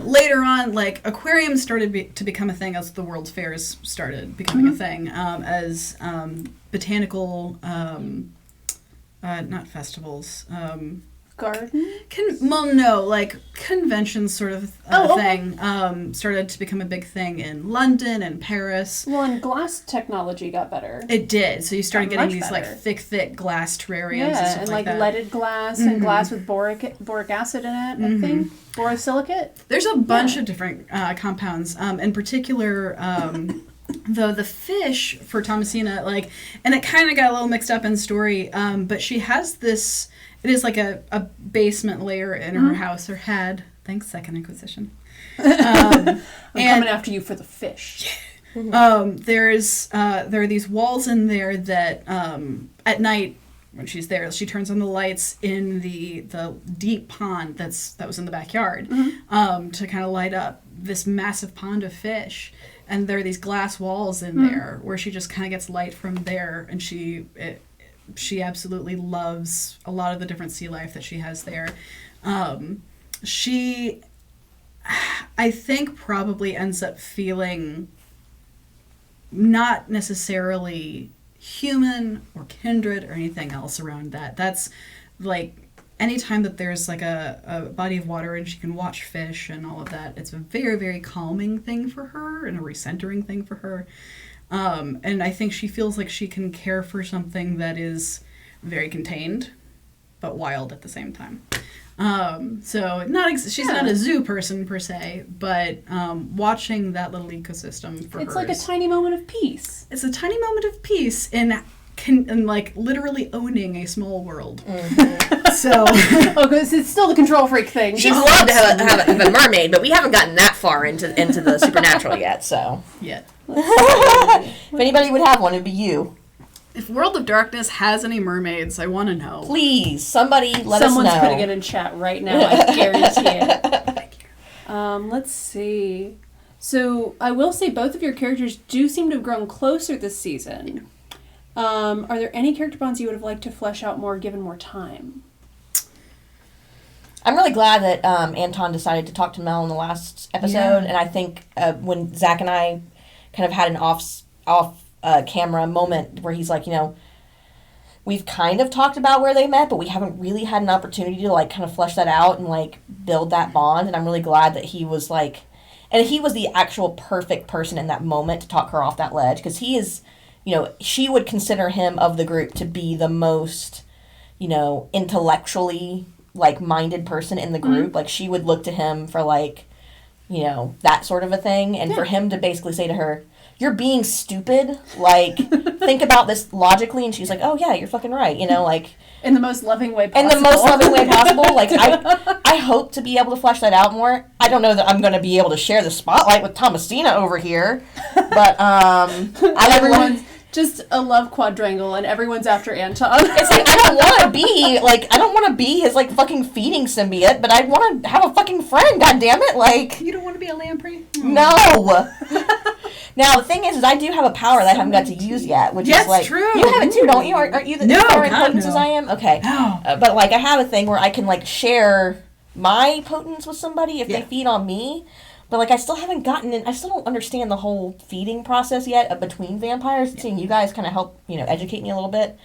[SPEAKER 2] Later on, like, aquariums started to become a thing as the World's Fairs started becoming a thing, as botanical, not festivals,
[SPEAKER 1] garden?
[SPEAKER 2] Conventions sort of thing started to become a big thing in London and Paris.
[SPEAKER 1] Well, and glass technology got better.
[SPEAKER 2] It did. So you started getting these like thick glass terrariums and stuff like that.
[SPEAKER 1] Leaded glass and glass with boric acid in it, I think. Borosilicate?
[SPEAKER 2] There's a bunch of different compounds. In particular, the fish for Thomasina, and it kind of got a little mixed up in story, but she has this... It is like a basement layer in her house, or had. Thanks, Second Inquisition.
[SPEAKER 1] I'm coming after you for the fish.
[SPEAKER 2] There are these walls in there that at night when she's there, she turns on the lights in the deep pond that was in the backyard to kind of light up this massive pond of fish. And there are these glass walls in there where she just kind of gets light from there, and she absolutely loves a lot of the different sea life that she has there. She, I think, probably ends up feeling not necessarily human or kindred or anything else around that. That's like anytime that there's like a body of water and she can watch fish and all of that, it's a very, very calming thing for her and a recentering thing for her. And I think she feels like she can care for something that is very contained, but wild at the same time. So she's not a zoo person per se, but watching that little ecosystem for her.
[SPEAKER 1] It's like a tiny moment of peace.
[SPEAKER 2] It's a tiny moment of peace in like literally owning a small world. So,
[SPEAKER 1] because it's still the control freak thing.
[SPEAKER 3] She'd love to have a mermaid, but we haven't gotten that far into the supernatural yet. So if anybody would have one, it'd be you.
[SPEAKER 2] If World of Darkness has any mermaids, I want to know.
[SPEAKER 3] Please, somebody let us know.
[SPEAKER 1] Someone's putting it in chat right now, I guarantee it. Thank you. Let's see. So, I will say both of your characters do seem to have grown closer this season. Are there any character bonds you would have liked to flesh out more given more time?
[SPEAKER 3] I'm really glad that Anton decided to talk to Mel in the last episode, and I think when Zach and I kind of had an off camera moment where he's like, we've kind of talked about where they met, but we haven't really had an opportunity to like kind of flesh that out and like build that bond. And I'm really glad that he was like, and he was the actual perfect person in that moment to talk her off that ledge, because he is, she would consider him of the group to be the most, intellectually like minded person in the group.
[SPEAKER 1] Mm-hmm.
[SPEAKER 3] Like she would look to him for like, that sort of a thing. And for him to basically say to her, "You're being stupid, like think about this logically," and she's like, "Oh yeah, you're fucking right," like
[SPEAKER 1] in the most loving way possible.
[SPEAKER 3] Like I hope to be able to flesh that out more. I don't know that I'm going to be able to share the spotlight with Thomasina over here, but
[SPEAKER 1] everyone's just a love quadrangle and everyone's after Anton.
[SPEAKER 3] It's like I don't want to be his like fucking feeding symbiote, but I want to have a fucking friend. God damn it! Like
[SPEAKER 2] you don't want to be a lamprey?
[SPEAKER 3] No. Now the thing is I do have a power that I haven't got to use yet, which is like
[SPEAKER 2] true.
[SPEAKER 3] You have it too, don't you? Aren't you the same potence as I am? Okay,
[SPEAKER 2] no.
[SPEAKER 3] But like I have a thing where I can like share my potence with somebody if they feed on me. But like I still haven't gotten in. I still don't understand the whole feeding process yet between vampires. Seeing you guys kind of help educate me a little bit,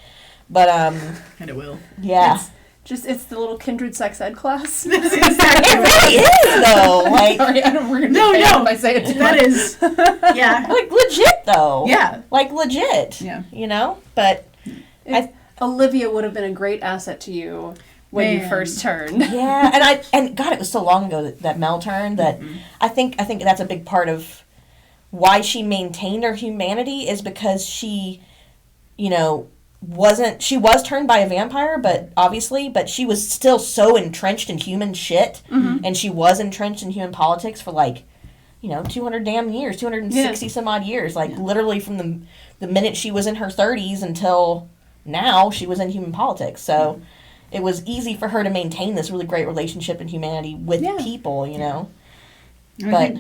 [SPEAKER 3] but
[SPEAKER 2] and it will.
[SPEAKER 3] Yeah.
[SPEAKER 1] It's the little kindred sex ed class.
[SPEAKER 3] It really is though. Like
[SPEAKER 1] sorry, I don't. We're gonna
[SPEAKER 2] no.
[SPEAKER 1] If I say it too
[SPEAKER 2] that
[SPEAKER 1] much.
[SPEAKER 2] Is
[SPEAKER 3] like legit though.
[SPEAKER 2] Yeah.
[SPEAKER 3] Like legit.
[SPEAKER 2] Yeah.
[SPEAKER 3] But
[SPEAKER 1] Olivia would have been a great asset to you when you first turned.
[SPEAKER 3] Yeah, and God, it was so long ago that Mel turned that I think that's a big part of why she maintained her humanity is because she, she was turned by a vampire, but she was still so entrenched in human shit, and she was entrenched in human politics for like, 200 damn years, 260 some odd years, like literally from the minute she was in her 30s until now she was in human politics. So it was easy for her to maintain this really great relationship in humanity with people, But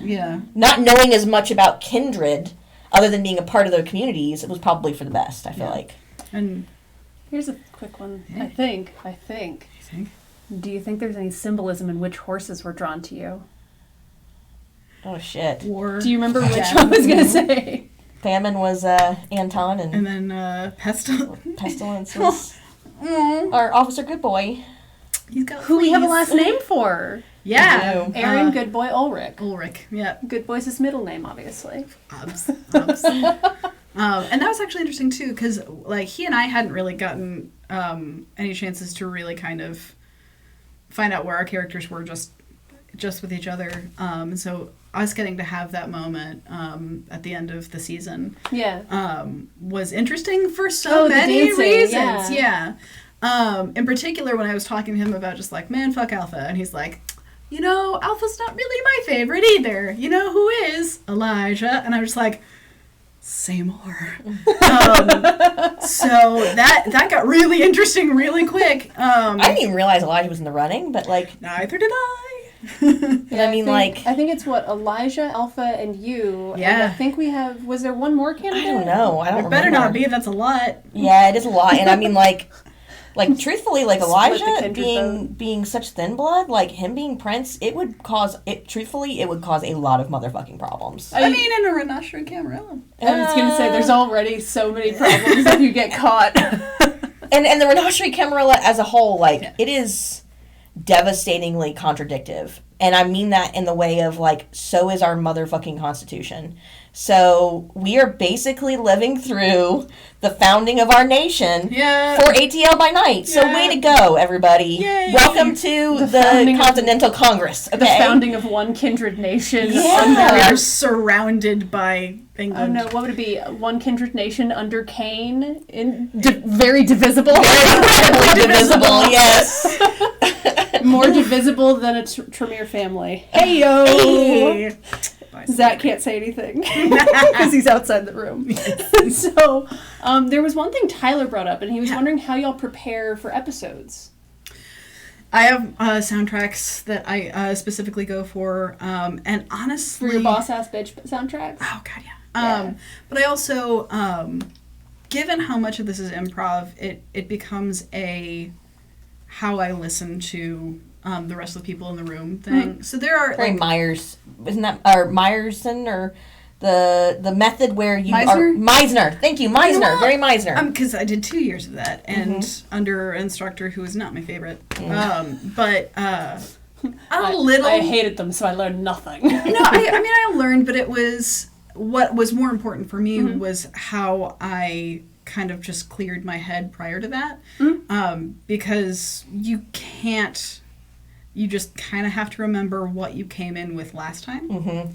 [SPEAKER 3] not knowing as much about kindred, other than being a part of their communities, it was probably for the best, I feel like.
[SPEAKER 2] And
[SPEAKER 1] here's a quick one. I think. Do you think there's any symbolism in which horses were drawn to you?
[SPEAKER 3] Oh, shit.
[SPEAKER 1] Do you remember which I was going to say?
[SPEAKER 3] Famine was Anton, and
[SPEAKER 2] then
[SPEAKER 3] Pestilence was our Officer Good Boy.
[SPEAKER 2] He's got
[SPEAKER 1] who we have a last name for.
[SPEAKER 2] Yeah.
[SPEAKER 1] Aaron Good Boy Ulrich.
[SPEAKER 2] Yeah.
[SPEAKER 1] Good Boy's his middle name, obviously.
[SPEAKER 2] Obs. And that was actually interesting, too, because like he and I hadn't really gotten any chances to really kind of find out where our characters were just with each other. And so us getting to have that moment at the end of the season was interesting for so many reasons. Yeah. In particular, when I was talking to him about just like, man, fuck Alpha. And he's like, Alpha's not really my favorite either. You know who is? Elijah. And I was just like, say more. So that got really interesting really quick. I
[SPEAKER 3] didn't even realize Elijah was in the running, but like...
[SPEAKER 2] Neither did I.
[SPEAKER 3] But I
[SPEAKER 1] think it's what, Elijah, Alpha, and you.
[SPEAKER 2] Yeah.
[SPEAKER 1] And I think we have... Was there one more candidate?
[SPEAKER 3] I don't know.
[SPEAKER 2] It better not be. That's a lot.
[SPEAKER 3] Yeah, it is a lot. And I mean, like truthfully, like Elijah being such thin blood, like him being Prince, it would cause a lot of motherfucking problems.
[SPEAKER 2] I mean, in a Renasher Camarilla.
[SPEAKER 1] I was going to say, there's already so many problems if you get caught.
[SPEAKER 3] and the Renasher Camarilla as a whole, it is devastatingly contradictive. And I mean that in the way of, so is our motherfucking Constitution. So we are basically living through the founding of our nation for ATL by night. So way to go, everybody.
[SPEAKER 2] Yay.
[SPEAKER 3] Welcome to the Continental Congress. Okay?
[SPEAKER 1] The founding of one kindred nation.
[SPEAKER 3] Yeah.
[SPEAKER 2] We are surrounded by England.
[SPEAKER 1] Oh no, what would it be? One kindred nation under Cain? Very divisible.
[SPEAKER 3] Very incredibly divisible, yes.
[SPEAKER 1] More divisible than a Tremere family. Hey-yo!
[SPEAKER 2] Hey.
[SPEAKER 1] Zach can't say anything because he's outside the room. So, there was one thing Tyler brought up, and he was wondering how y'all prepare for episodes.
[SPEAKER 2] I have soundtracks that I specifically go for, and honestly...
[SPEAKER 1] For your boss-ass bitch soundtracks?
[SPEAKER 2] Oh, God, yeah. But I also given how much of this is improv, it becomes a how I listen to the rest of the people in the room thing. So there are
[SPEAKER 3] Very Myers, isn't that or Myerson or the method where you are Meisner. Thank you, Meisner. Very Meisner.
[SPEAKER 2] Because I did 2 years of that, and under an instructor who was not my favorite. But a little.
[SPEAKER 1] I hated them, so I learned nothing.
[SPEAKER 2] No, I learned, but it was what was more important for me was how I kind of just cleared my head prior to that, because you can't. You just kind of have to remember what you came in with last time.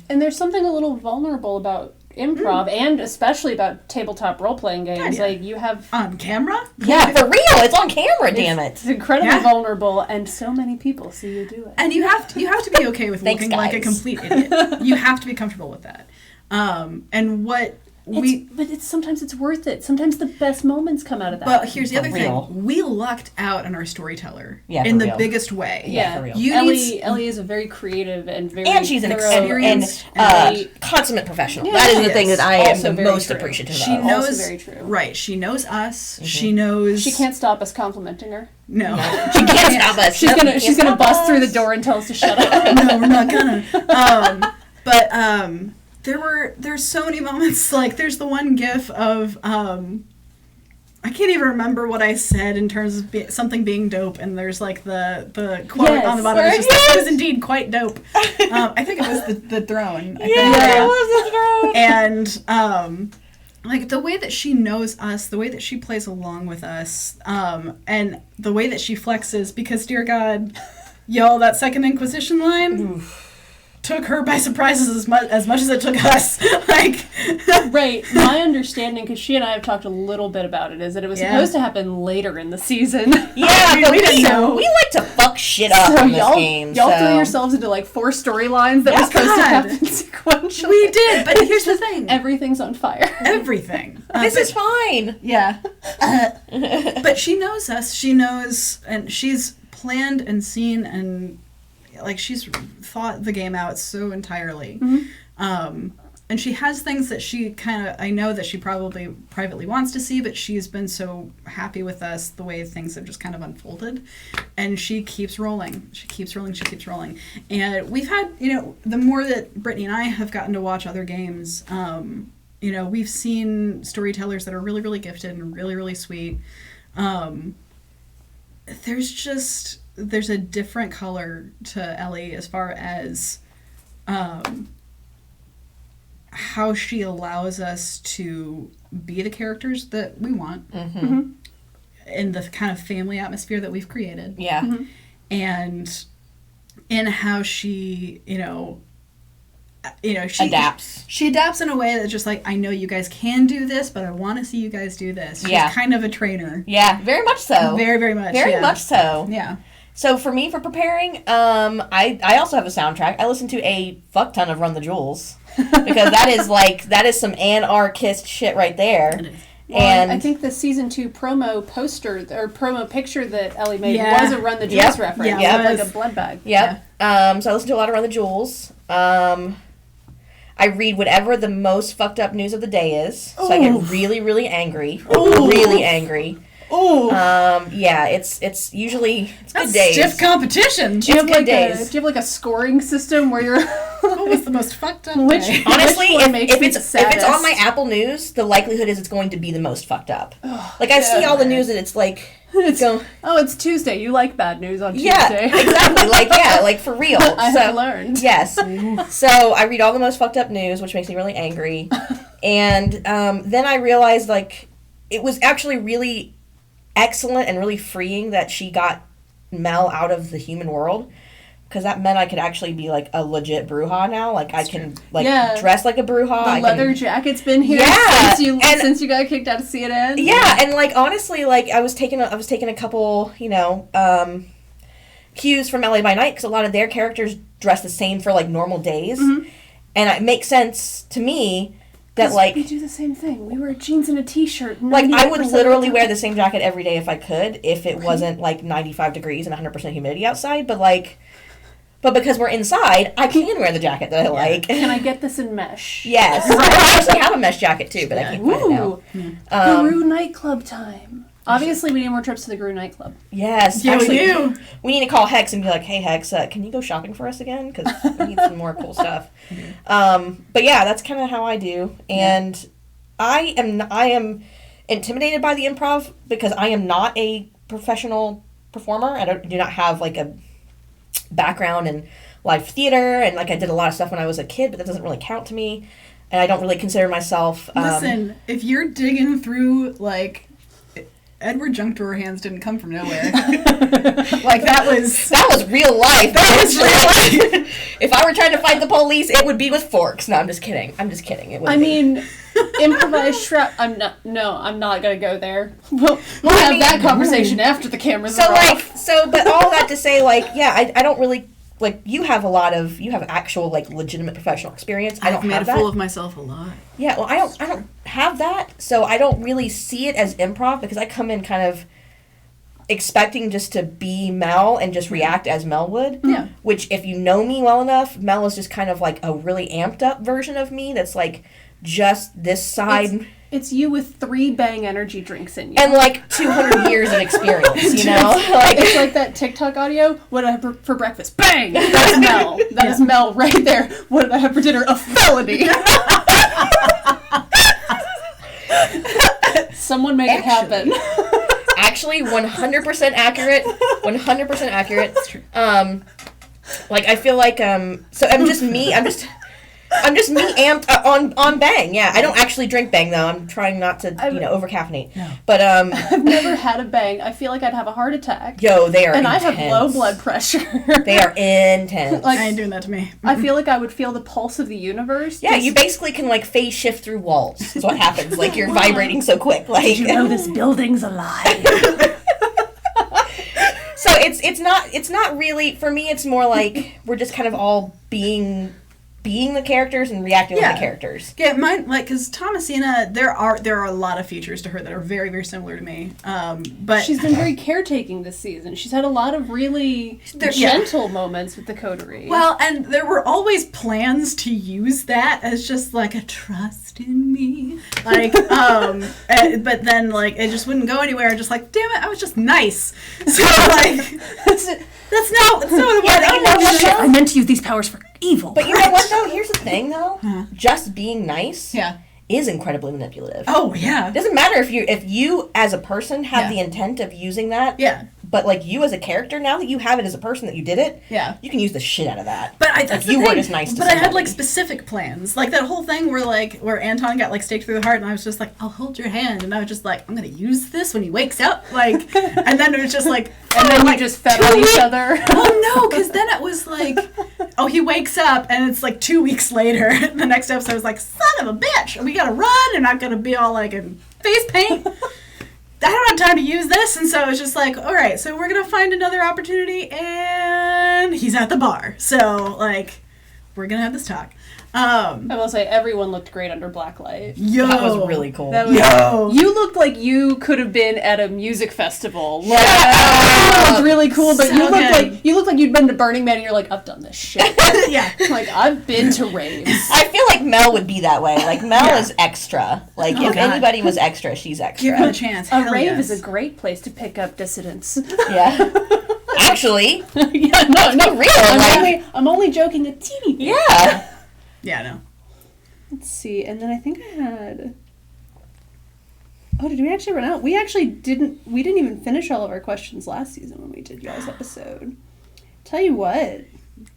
[SPEAKER 1] And there's something a little vulnerable about improv, and especially about tabletop role-playing games.
[SPEAKER 2] Yeah.
[SPEAKER 1] Like, you have...
[SPEAKER 2] On camera?
[SPEAKER 3] Yeah, for real. It's on camera, damn it.
[SPEAKER 1] It's incredibly vulnerable, and so many people see you do it.
[SPEAKER 2] And you have to be okay with looking like a complete idiot. You have to be comfortable with that. And what...
[SPEAKER 1] But sometimes it's worth it. Sometimes the best moments come out of that.
[SPEAKER 2] But here's the other
[SPEAKER 3] real.
[SPEAKER 2] thing. We lucked out on our storyteller
[SPEAKER 3] Yeah,
[SPEAKER 2] in
[SPEAKER 3] for
[SPEAKER 2] the
[SPEAKER 3] real.
[SPEAKER 2] biggest way.
[SPEAKER 1] Yeah,
[SPEAKER 3] for real.
[SPEAKER 1] Ellie is a very creative and very
[SPEAKER 3] And she's an
[SPEAKER 2] experienced
[SPEAKER 3] consummate professional.
[SPEAKER 1] Yeah,
[SPEAKER 3] that is the
[SPEAKER 2] yes.
[SPEAKER 3] thing that I am
[SPEAKER 1] Also
[SPEAKER 3] the
[SPEAKER 1] very
[SPEAKER 3] most
[SPEAKER 1] true.
[SPEAKER 3] appreciative
[SPEAKER 2] She
[SPEAKER 3] of.
[SPEAKER 2] knows,
[SPEAKER 1] Also very true.
[SPEAKER 2] Right. She knows us. She knows...
[SPEAKER 1] She can't stop us complimenting her.
[SPEAKER 2] No.
[SPEAKER 3] She can't stop us.
[SPEAKER 1] She's
[SPEAKER 3] Nothing
[SPEAKER 1] gonna
[SPEAKER 3] can stop
[SPEAKER 1] bust
[SPEAKER 3] us.
[SPEAKER 1] through the door and tell us to shut up.
[SPEAKER 2] No, we're not gonna. There's so many moments, like there's the one gif of I can't even remember what I said in terms of something being dope, and there's like the quote on the bottom. It's just it was indeed quite dope. I think it was the throne.
[SPEAKER 3] Yeah, it was the throne.
[SPEAKER 2] And like the way that she knows us, the way that she plays along with us, and the way that she flexes, because dear God, y'all, that Second Inquisition line took her by surprise as much as it took us. Like,
[SPEAKER 1] right. My understanding, because she and I have talked a little bit about it, is that it was supposed to happen later in the season.
[SPEAKER 3] Yeah, but
[SPEAKER 2] we didn't know.
[SPEAKER 3] we like to fuck shit up
[SPEAKER 1] So
[SPEAKER 3] in this game.
[SPEAKER 1] y'all threw yourselves into like 4 storylines that were supposed to happen sequentially.
[SPEAKER 2] we did, but here's the thing:
[SPEAKER 1] Everything's on fire.
[SPEAKER 2] everything.
[SPEAKER 3] This is fine.
[SPEAKER 2] Yeah. But she knows us. She knows, and she's planned and seen, and like she's thought the game out so entirely. And she has things that she kind of, I know that she probably privately wants to see, but she's been so happy with us the way things have just kind of unfolded. And she keeps rolling. She keeps rolling. And we've had, the more that Brittany and I have gotten to watch other games, we've seen storytellers that are really, really gifted and really, really sweet. There's a different color to Ellie as far as how she allows us to be the characters that we want in the kind of family atmosphere that we've created.
[SPEAKER 3] Yeah.
[SPEAKER 2] And in how she, she
[SPEAKER 3] adapts.
[SPEAKER 2] She adapts in a way that's just like, I know you guys can do this, but I want to see you guys do this. She's kind of a trainer.
[SPEAKER 3] Yeah, very much so.
[SPEAKER 2] Very, very much.
[SPEAKER 3] Very much so.
[SPEAKER 2] Yeah.
[SPEAKER 3] So for me, for preparing, I also have a soundtrack. I listen to a fuck ton of Run the Jewels because that is some anarchist shit right there.
[SPEAKER 1] And I think the season 2 promo poster or promo picture that Ellie made was a Run the Jewels reference.
[SPEAKER 2] Yeah,
[SPEAKER 1] like a blood bag.
[SPEAKER 3] Yep. Yeah. So I listen to a lot of Run the Jewels. I read whatever the most fucked up news of the day is. So I get really, really angry. Really angry.
[SPEAKER 2] Oh.
[SPEAKER 3] Yeah, it's usually good
[SPEAKER 2] That's
[SPEAKER 3] days.
[SPEAKER 2] stiff competition.
[SPEAKER 1] Do you have like a scoring system where you're
[SPEAKER 2] what was the most fucked up?
[SPEAKER 1] Which
[SPEAKER 3] Honestly,
[SPEAKER 1] one makes
[SPEAKER 3] if
[SPEAKER 1] me
[SPEAKER 3] it's
[SPEAKER 1] the saddest?
[SPEAKER 3] on my Apple News, the likelihood is it's going to be the most fucked up. Like I see all the news and it's like
[SPEAKER 1] it's Tuesday. You like bad news on Tuesday.
[SPEAKER 3] Yeah, exactly. Like for real.
[SPEAKER 1] I have learned.
[SPEAKER 3] Yes. So I read all the most fucked up news, which makes me really angry. And then I realized like it was actually really excellent and really freeing that she got Mel out of the human world, because that meant I could actually be like a legit Brujah now. Like I can dress like a Brujah.
[SPEAKER 1] The leather jacket's been here since you got kicked out of CNN.
[SPEAKER 3] Yeah, and like honestly, like I was taking a couple, cues from LA by Night, because a lot of their characters dress the same for like normal days, and it makes sense to me. That like
[SPEAKER 1] we do the same thing. We wear jeans and a t-shirt.
[SPEAKER 3] Like I would literally wear the same jacket every day if I could, if it wasn't like 95 degrees and 100% humidity outside. But like But because we're inside, I can wear the jacket that I like.
[SPEAKER 1] Can I get this in mesh?
[SPEAKER 3] Yes. I actually have a mesh jacket too, but I can't find it now.
[SPEAKER 1] Guru nightclub time. Obviously, we need more trips to the Guru nightclub.
[SPEAKER 3] Yes.
[SPEAKER 2] Yeah,
[SPEAKER 3] actually,
[SPEAKER 2] we do.
[SPEAKER 3] We need to call Hex and be like, hey, Hex, can you go shopping for us again? Because we need some more cool stuff. But yeah, that's kind of how I do. And I am intimidated by the improv because I am not a professional performer. I do not have like a background in live theater, and like I did a lot of stuff when I was a kid, but that doesn't really count to me. And I don't really consider myself...
[SPEAKER 2] Listen, if you're digging through, like... Edward Junctor hands didn't come from nowhere. Like, that was
[SPEAKER 3] real life.
[SPEAKER 2] That was real life.
[SPEAKER 3] If I were trying to fight the police, it would be with forks. No, I'm just kidding. It would
[SPEAKER 1] mean, improvised I'm not gonna go there. We'll have that conversation after the cameras are off.
[SPEAKER 3] But all that to say, like, yeah, I don't really... Like, you have actual, like, legitimate professional experience. I don't have that.
[SPEAKER 2] I've made a fool of myself a lot.
[SPEAKER 3] Yeah, well, I don't have that, so I don't really see it as improv because I come in kind of expecting just to be Mel and just react as Mel would.
[SPEAKER 2] Yeah.
[SPEAKER 3] Which, if you know me well enough, Mel is just kind of like a really amped up version of me that's like just this side...
[SPEAKER 1] It's you with 3 Bang energy drinks in you.
[SPEAKER 3] And like 200 years of experience, you know? Like,
[SPEAKER 1] it's like that TikTok audio. What did I have for breakfast? Bang! That's Mel. That is Mel right there. What did I have for dinner? A felony. Someone make it happen.
[SPEAKER 3] Actually, 100% accurate. 100% accurate. Like, I feel like, so I'm just me amped on Bang. Yeah, I don't actually drink Bang though. I'm trying not to, over caffeinate. No. But
[SPEAKER 1] I've never had a Bang. I feel like I'd have a heart attack.
[SPEAKER 3] Yo, they are.
[SPEAKER 1] And
[SPEAKER 3] intense.
[SPEAKER 1] I have low blood pressure.
[SPEAKER 3] They are intense.
[SPEAKER 2] Like, I ain't doing that to me.
[SPEAKER 1] I feel like I would feel the pulse of the universe.
[SPEAKER 3] Yeah, you basically can like phase shift through walls. That's what happens. Like you're vibrating so quick. Like,
[SPEAKER 1] did you know this building's alive?
[SPEAKER 3] So it's not really, for me. It's more like we're just kind of all being the characters and reacting with the characters.
[SPEAKER 2] Yeah, mine, like, because Thomasina, there are a lot of features to her that are very, very similar to me. But
[SPEAKER 1] she's been very caretaking this season. She's had a lot of really gentle moments with the coterie.
[SPEAKER 2] Well, and there were always plans to use that as just like a trust in me, like, but then like it just wouldn't go anywhere. Just like, damn it, I was just nice. So like, that's not what
[SPEAKER 1] I meant to use these powers for evil.
[SPEAKER 3] But you know what, though? Here's the thing, though. Just being nice is incredibly manipulative.
[SPEAKER 2] Oh, yeah.
[SPEAKER 3] It doesn't matter if you as a person have the intent of using that.
[SPEAKER 2] Yeah.
[SPEAKER 3] But, like, you as a character, now that you have it as a person that you did it, you can use the shit out of that.
[SPEAKER 2] But
[SPEAKER 3] you weren't as nice to somebody.
[SPEAKER 2] I had, like, specific plans. Like, that whole thing where Anton got, like, staked through the heart, and I was just like, I'll hold your hand. And I was just like, I'm going to use this when he wakes up. Like, and then it was just like...
[SPEAKER 1] and then we just fed on each other.
[SPEAKER 2] Oh, no, because then it was like, he wakes up, and it's, like, 2 weeks later. The next episode was like, son of a bitch, we got to run, and I'm going to be all, like, in face paint. I don't have time to use this, and so it's just like, all right, so we're gonna find another opportunity, and he's at the bar, so like, we're gonna have this talk.
[SPEAKER 1] I will say everyone looked great under black light.
[SPEAKER 2] Yo,
[SPEAKER 3] that was really cool.
[SPEAKER 1] You looked like you could have been at a music festival. Like, you looked really cool, but you looked like you'd been to Burning Man, and you're like, I've done this shit.
[SPEAKER 2] Yeah,
[SPEAKER 1] like I've been to raves.
[SPEAKER 3] I feel like Mel would be that way. Like Mel is extra. Like if anybody was extra, she's extra.
[SPEAKER 2] Give her a chance.
[SPEAKER 1] A rave is a great place to pick up dissidents.
[SPEAKER 3] Yeah. Actually,
[SPEAKER 1] no,
[SPEAKER 3] real.
[SPEAKER 1] I'm only joking a teeny bit.
[SPEAKER 3] Yeah.
[SPEAKER 2] Yeah, no.
[SPEAKER 1] Let's see, and then I think I had... Oh, did we actually run out? We didn't even finish all of our questions last season when we did y'all's episode. Tell you what.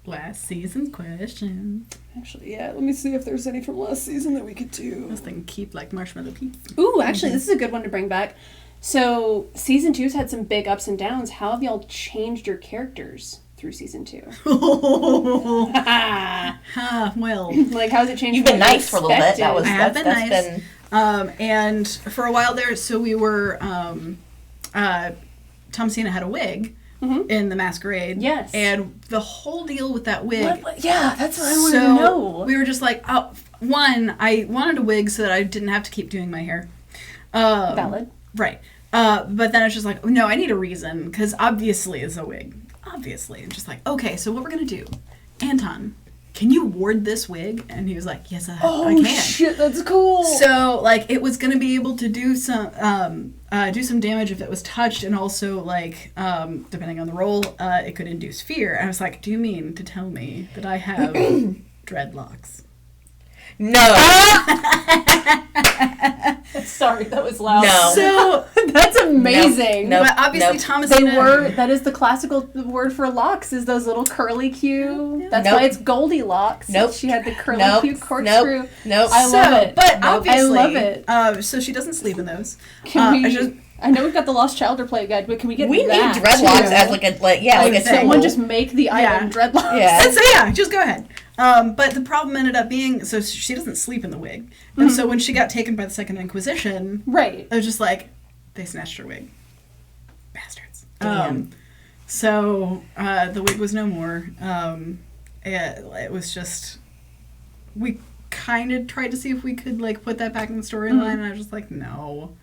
[SPEAKER 2] Last season's question.
[SPEAKER 1] Actually, yeah, let me see if there's any from last season that we could do.
[SPEAKER 2] This thing keep like marshmallow pizza.
[SPEAKER 1] Ooh, actually, this is a good one to bring back. So, season 2's had some big ups and downs. How have y'all changed your characters through season 2?
[SPEAKER 2] Well.
[SPEAKER 1] Like, how's it changed?
[SPEAKER 3] You've been nice for a little bit.
[SPEAKER 2] I have been nice. And for a while there, so we were, Thomasina had a wig in the masquerade.
[SPEAKER 1] Yes.
[SPEAKER 2] And the whole deal with that wig.
[SPEAKER 1] Yeah, that's what I wanted to know.
[SPEAKER 2] We were just like, one, I wanted a wig so that I didn't have to keep doing my hair.
[SPEAKER 1] Valid.
[SPEAKER 2] Right. But then it's just like, no, I need a reason, because obviously it's a wig. obviously. And just like, okay, so what we're going to do, Anton, can you ward this wig? And he was like, yes, I can.
[SPEAKER 1] Shit, that's cool.
[SPEAKER 2] So, like, it was going to be able to do some damage if it was touched, and also, like, depending on the roll, it could induce fear. And I was like, do you mean to tell me that I have dreadlocks?
[SPEAKER 3] No.
[SPEAKER 1] Sorry, that was loud.
[SPEAKER 3] No.
[SPEAKER 1] So that's amazing.
[SPEAKER 3] Nope.
[SPEAKER 2] But obviously,
[SPEAKER 3] Nope.
[SPEAKER 2] Thomasina...
[SPEAKER 1] That is the classical word for locks, is those little curly Q. That's
[SPEAKER 3] Nope.
[SPEAKER 1] why it's Goldilocks.
[SPEAKER 3] Nope.
[SPEAKER 1] She had the curly
[SPEAKER 3] Nope.
[SPEAKER 1] Q corkscrew.
[SPEAKER 3] Nope.
[SPEAKER 1] I love it.
[SPEAKER 2] But
[SPEAKER 1] Nope.
[SPEAKER 2] obviously...
[SPEAKER 1] I love it.
[SPEAKER 2] So she doesn't sleep in those.
[SPEAKER 1] Can we... I know we've got the Lost Child to play guide, but can we get
[SPEAKER 3] We
[SPEAKER 1] that
[SPEAKER 3] need dreadlocks
[SPEAKER 1] too?
[SPEAKER 3] as like a
[SPEAKER 1] Someone
[SPEAKER 3] symbol.
[SPEAKER 1] just make the item dreadlocks.
[SPEAKER 3] Yeah.
[SPEAKER 2] And so yeah, just go ahead. But the problem ended up being, so she doesn't sleep in the wig. And so when she got taken by the Second Inquisition,
[SPEAKER 1] Right.
[SPEAKER 2] it was just like, they snatched her wig. Bastards.
[SPEAKER 3] Damn.
[SPEAKER 2] So the wig was no more. It was just, we kind of tried to see if we could like put that back in the storyline, and I was just like, no.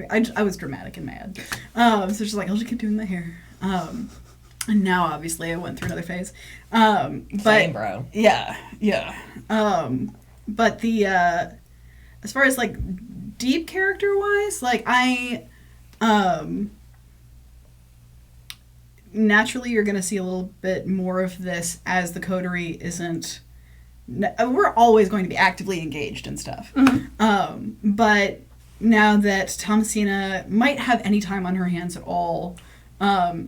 [SPEAKER 2] I was dramatic and mad. So just like, I'll just keep doing my hair. And now, obviously, I went through another phase. But
[SPEAKER 3] Same, bro.
[SPEAKER 2] Yeah. But the, as far as, like, deep character-wise, like, naturally you're going to see a little bit more of this as the coterie isn't... We're always going to be actively engaged in stuff. But now that Thomasina might have any time on her hands at all,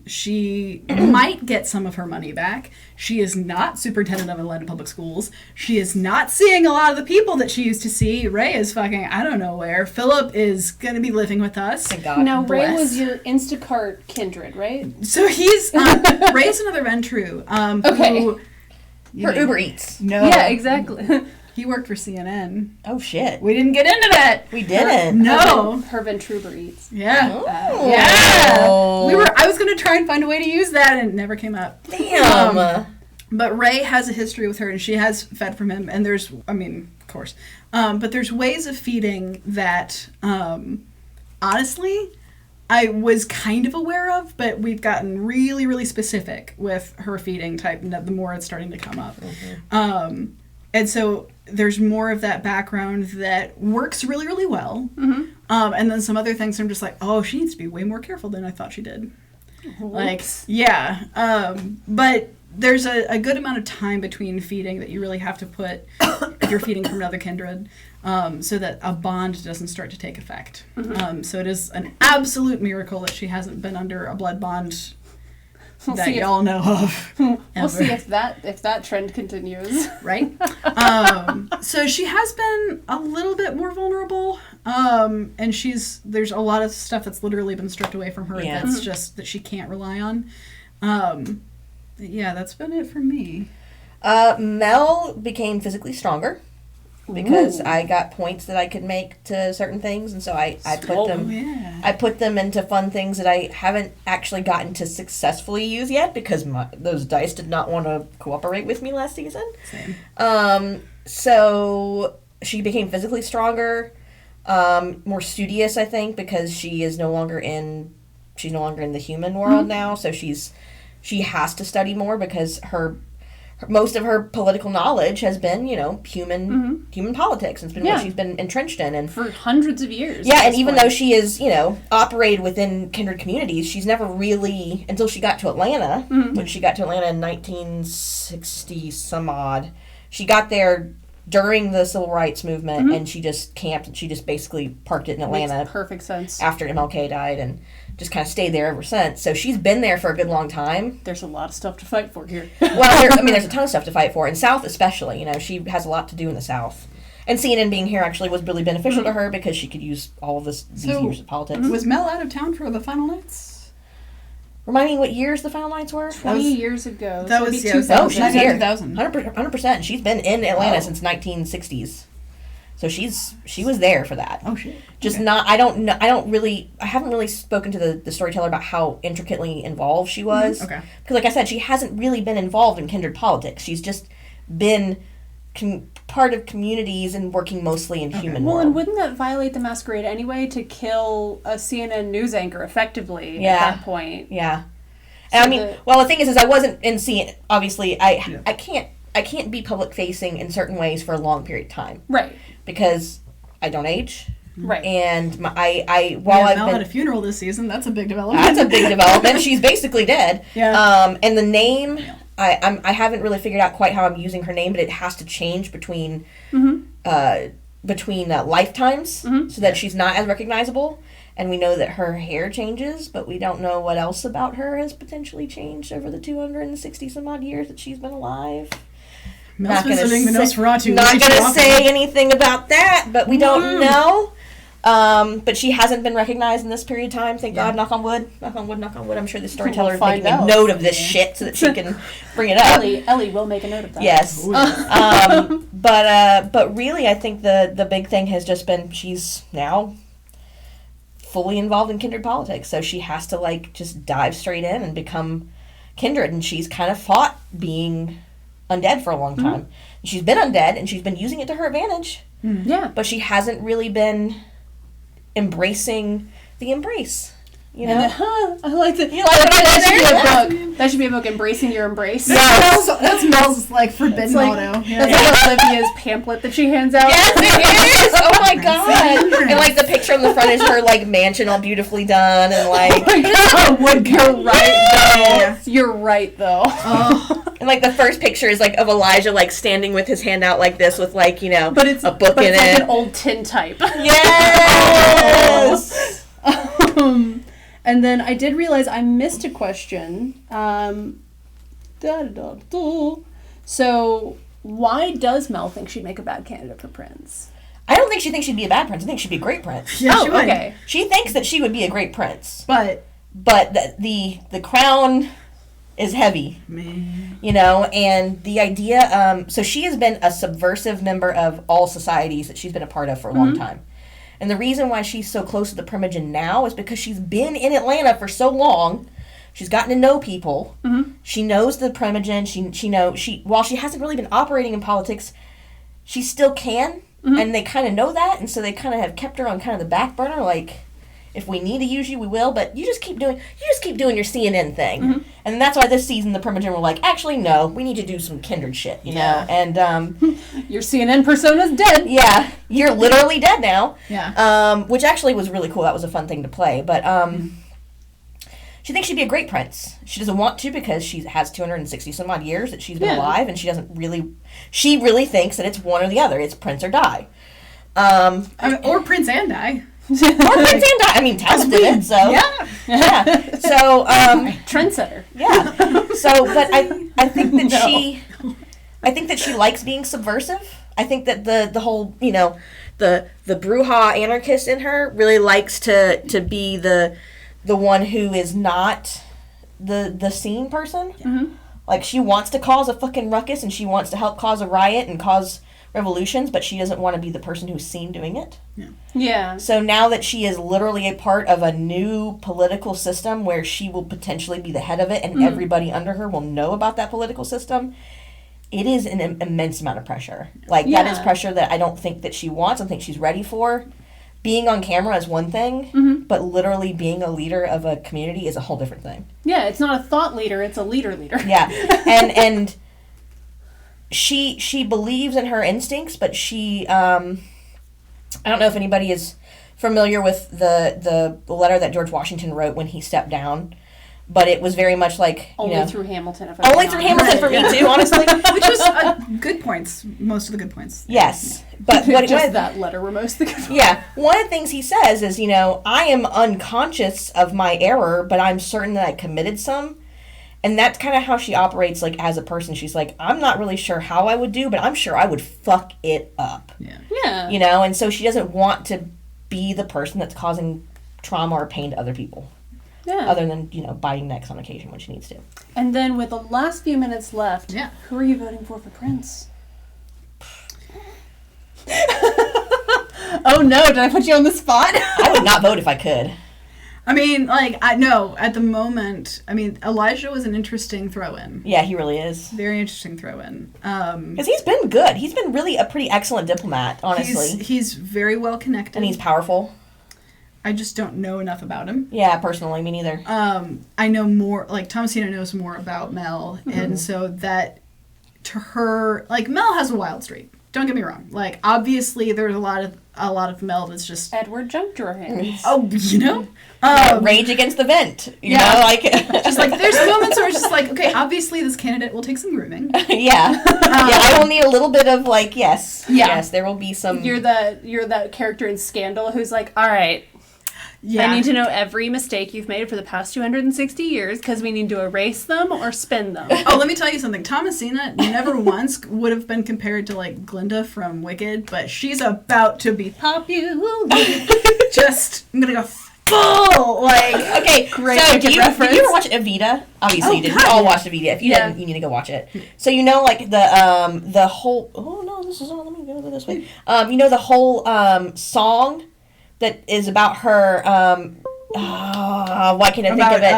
[SPEAKER 2] she might get some of her money back. She is not superintendent of Atlanta Public Schools. She is not seeing a lot of the people that she used to see. Ray is fucking, I don't know where. Philip is going to be living with us.
[SPEAKER 3] Thank God.
[SPEAKER 1] Now, Ray
[SPEAKER 2] Bless.
[SPEAKER 1] was your Instacart kindred, right?
[SPEAKER 2] So he's, Ray's another Ventru.
[SPEAKER 1] Okay.
[SPEAKER 2] Who,
[SPEAKER 3] Her Uber Eats.
[SPEAKER 2] No.
[SPEAKER 1] Yeah, exactly.
[SPEAKER 2] He worked for CNN.
[SPEAKER 3] Oh, shit.
[SPEAKER 2] We didn't get into that.
[SPEAKER 3] We didn't.
[SPEAKER 2] No.
[SPEAKER 1] Her Ventruber eats.
[SPEAKER 2] Yeah.
[SPEAKER 3] Oh.
[SPEAKER 2] Yeah. I was going to try and find a way to use that, and it never came up.
[SPEAKER 3] Damn.
[SPEAKER 2] But Ray has a history with her, and she has fed from him, and there's, I mean, of course. But there's ways of feeding that, honestly, I was kind of aware of, but we've gotten really, really specific with her feeding type, and the more it's starting to come up. And so there's more of that background that works really, really well. And then some other things I'm just like, oh, she needs to be way more careful than I thought she did. Like, yeah. But there's a good amount of time between feeding that you really have to put if you're feeding from another kindred, so that a bond doesn't start to take effect. So it is an absolute miracle that she hasn't been under a blood bond that y'all know of.
[SPEAKER 1] We'll see if that trend continues.
[SPEAKER 2] Right? So she has been a little bit more vulnerable. And there's a lot of stuff that's literally been stripped away from her that's just that she can't rely on. Yeah, that's been it for me.
[SPEAKER 3] Mel became physically stronger because I got points that I could make to certain things, and so I put them.
[SPEAKER 2] Yeah.
[SPEAKER 3] I put them into fun things that I haven't actually gotten to successfully use yet because those dice did not want to cooperate with me last season.
[SPEAKER 2] Same.
[SPEAKER 3] So she became physically stronger, more studious, I think, because she's no longer in the human world now. So she has to study more because most of her political knowledge has been, human politics. It's been what she's been entrenched in. And
[SPEAKER 1] For hundreds of years.
[SPEAKER 3] yeah, and even though she is, operated within kindred communities, she's never really, until she got to Atlanta, when she got to Atlanta in 1960 some odd, she got there during the Civil Rights Movement, and she just camped, and she just basically parked it in Atlanta.
[SPEAKER 1] Makes perfect sense.
[SPEAKER 3] After MLK died, and just kind of stayed there ever since. So she's been there for a good long time.
[SPEAKER 1] There's a lot of stuff to fight for here.
[SPEAKER 3] Well, there's a ton of stuff to fight for. In South especially, she has a lot to do in the South. And CNN being here actually was really beneficial to her because she could use all of these years of politics.
[SPEAKER 2] Was Mel out of town for the final nights?
[SPEAKER 3] Remind me what years the final nights were?
[SPEAKER 1] 20 years ago.
[SPEAKER 2] That
[SPEAKER 1] so
[SPEAKER 2] was,
[SPEAKER 1] it'd be
[SPEAKER 2] yeah,
[SPEAKER 1] 2000.
[SPEAKER 3] Oh, she's here.
[SPEAKER 2] 2000.
[SPEAKER 3] 100%. She's been in Atlanta since 1960s. So she was there for that.
[SPEAKER 2] Oh shit.
[SPEAKER 3] Just
[SPEAKER 2] Okay.
[SPEAKER 3] not, I haven't really spoken to the storyteller about how intricately involved she was.
[SPEAKER 2] Okay.
[SPEAKER 3] Because like I said, she hasn't really been involved in kindred politics. She's just been part of communities and working mostly in human
[SPEAKER 1] Well,
[SPEAKER 3] world.
[SPEAKER 1] and wouldn't that violate the masquerade anyway to kill a CNN news anchor effectively
[SPEAKER 3] Yeah.
[SPEAKER 1] at that point?
[SPEAKER 3] Yeah. And I mean, well, the thing is I wasn't in seeing. Obviously, I can't be public facing in certain ways for a long period of time,
[SPEAKER 1] right?
[SPEAKER 3] Because I don't age,
[SPEAKER 1] right?
[SPEAKER 3] And Mel
[SPEAKER 2] had a funeral this season. That's a big development.
[SPEAKER 3] That's a big development. She's basically dead.
[SPEAKER 2] Yeah.
[SPEAKER 3] And the name, I haven't really figured out quite how I'm using her name, but it has to change between lifetimes, so that she's not as recognizable. And we know that her hair changes, but we don't know what else about her has potentially changed over the 260 some odd years that she's been alive.
[SPEAKER 2] Mel's visiting the Nosferatu.
[SPEAKER 3] Not going to say anything about that, but we don't know. But she hasn't been recognized in this period of time. Thank God. Knock on wood. Knock on wood. Knock on wood. I'm sure the storyteller is making a note of this shit so that she can bring it up.
[SPEAKER 1] Ellie will make a note of that.
[SPEAKER 3] Yes. But really, I think the big thing has just been she's now fully involved in kindred politics, so she has to just dive straight in and become kindred, and she's kind of fought being undead for a long time. She's been undead and she's been using it to her advantage, but she hasn't really been embracing the embrace. You know,
[SPEAKER 1] I like that.
[SPEAKER 3] You like
[SPEAKER 1] that should be a book. That should be a book. Embracing your embrace.
[SPEAKER 2] That's Mel's forbidden motto.
[SPEAKER 1] That's like Olivia's pamphlet that she hands out.
[SPEAKER 3] Yes, it is. Oh my God! And the picture on the front is her mansion all beautifully done, and
[SPEAKER 1] oh my God, you're right though. You're right though.
[SPEAKER 3] And the first picture is of Elijah standing with his hand out like this with but it's a book in it.
[SPEAKER 1] An old tin type.
[SPEAKER 3] Yes.
[SPEAKER 1] And then I did realize I missed a question. So, why does Mel think she'd make a bad candidate for prince?
[SPEAKER 3] I don't think she thinks she'd be a bad prince. I think she'd be a great prince.
[SPEAKER 2] Yeah,
[SPEAKER 1] okay.
[SPEAKER 3] She thinks that she would be a great prince.
[SPEAKER 2] But
[SPEAKER 3] the crown is heavy.
[SPEAKER 2] Man.
[SPEAKER 3] And the idea... so she has been a subversive member of all societies that she's been a part of for a long time. And the reason why she's so close to the Primogen now is because she's been in Atlanta for so long. She's gotten to know people. She knows the Primogen. While she hasn't really been operating in politics, she still can. And they kind of know that. And so they kind of have kept her on kind of the back burner. If we need to use you, we will. But you just keep doing your CNN thing. And that's why this season the Primogen were actually, no, we need to do some kindred shit, you know? And
[SPEAKER 1] your CNN persona's dead.
[SPEAKER 3] Yeah, you're literally dead now.
[SPEAKER 2] Yeah.
[SPEAKER 3] Which actually was really cool. That was a fun thing to play. But she thinks she'd be a great prince. She doesn't want to because she has 260 some odd years that she's been alive, and she really thinks that it's one or the other. It's prince or die.
[SPEAKER 2] Or prince and die.
[SPEAKER 3] Or prince and die. I mean, Talbot did it, so. Yeah. So,
[SPEAKER 1] trendsetter.
[SPEAKER 3] Yeah. So, but I think that I think that she likes being subversive. I think that the whole, the Bruja anarchist in her really likes to be the one who is not the scene person. She wants to cause a fucking ruckus and she wants to help cause a riot and cause revolutions, but she doesn't want to be the person who's seen doing it.
[SPEAKER 1] Yeah.
[SPEAKER 3] So now that she is literally a part of a new political system where she will potentially be the head of it and everybody under her will know about that political system, it is an immense amount of pressure. That is pressure that I don't think that she wants. I don't think she's ready for. Being on camera is one thing, but literally being a leader of a community is a whole different thing.
[SPEAKER 1] Yeah, it's not a thought leader, it's a leader.
[SPEAKER 3] Yeah. And she believes in her instincts, but she I don't know if anybody is familiar with the letter that George Washington wrote when he stepped down, but it was very much
[SPEAKER 1] only through Hamilton.
[SPEAKER 3] Only through Hamilton for me too, honestly.
[SPEAKER 2] Which was good points. Most of the good points.
[SPEAKER 3] Yes, but
[SPEAKER 1] that letter were most of the good points.
[SPEAKER 3] Yeah, one of the things he says is, I am unconscious of my error, but I'm certain that I committed some. And that's kind of how she operates, as a person. She's I'm not really sure how I would do, but I'm sure I would fuck it up.
[SPEAKER 1] Yeah.
[SPEAKER 3] And so she doesn't want to be the person that's causing trauma or pain to other people.
[SPEAKER 1] Yeah.
[SPEAKER 3] Other than, biting necks on occasion when she needs to.
[SPEAKER 1] And then with the last few minutes left, who are you voting for Prince? Oh no, did I put you on the spot?
[SPEAKER 3] I would not vote if I could.
[SPEAKER 2] I mean, I know at the moment. I mean, Elijah was an interesting throw-in.
[SPEAKER 3] Yeah, he really is.
[SPEAKER 2] Very interesting throw-in.
[SPEAKER 3] Because he's been good. He's been really a pretty excellent diplomat, honestly.
[SPEAKER 2] He's very well connected,
[SPEAKER 3] and he's powerful.
[SPEAKER 2] I just don't know enough about him.
[SPEAKER 3] Yeah, personally, me neither.
[SPEAKER 2] I know more, like, Thomasina knows more about Mel, and so that, to her, like, Mel has a wild streak. Don't get me wrong. Like, obviously, there's a lot of Mel that's just...
[SPEAKER 1] Edward junk drawer hands.
[SPEAKER 2] Oh, you know?
[SPEAKER 3] Rage against the vent. You know, like...
[SPEAKER 2] just, like, there's moments where it's just like, okay, obviously, this candidate will take some grooming.
[SPEAKER 3] Yeah. I will need a little bit of, like, yes.
[SPEAKER 2] Yeah.
[SPEAKER 3] Yes, there will be some...
[SPEAKER 1] You're that character in Scandal who's like, all right,
[SPEAKER 2] Yeah.
[SPEAKER 1] I need to know every mistake you've made for the past 260 years because we need to erase them or spin them.
[SPEAKER 2] Oh, let me tell you something. Thomasina never once would have been compared to, like, Glinda from Wicked, but she's about to be popular. Just, I'm gonna go full, like...
[SPEAKER 3] Okay,
[SPEAKER 1] Great
[SPEAKER 3] so
[SPEAKER 1] Wicked
[SPEAKER 3] did you ever watch Evita? Obviously you did. We all watched Evita. If you didn't, you need to go watch it. So you know, like, the whole... Oh, no, this is... Let me go this way. You know the whole song that is about her... why can't I think of it?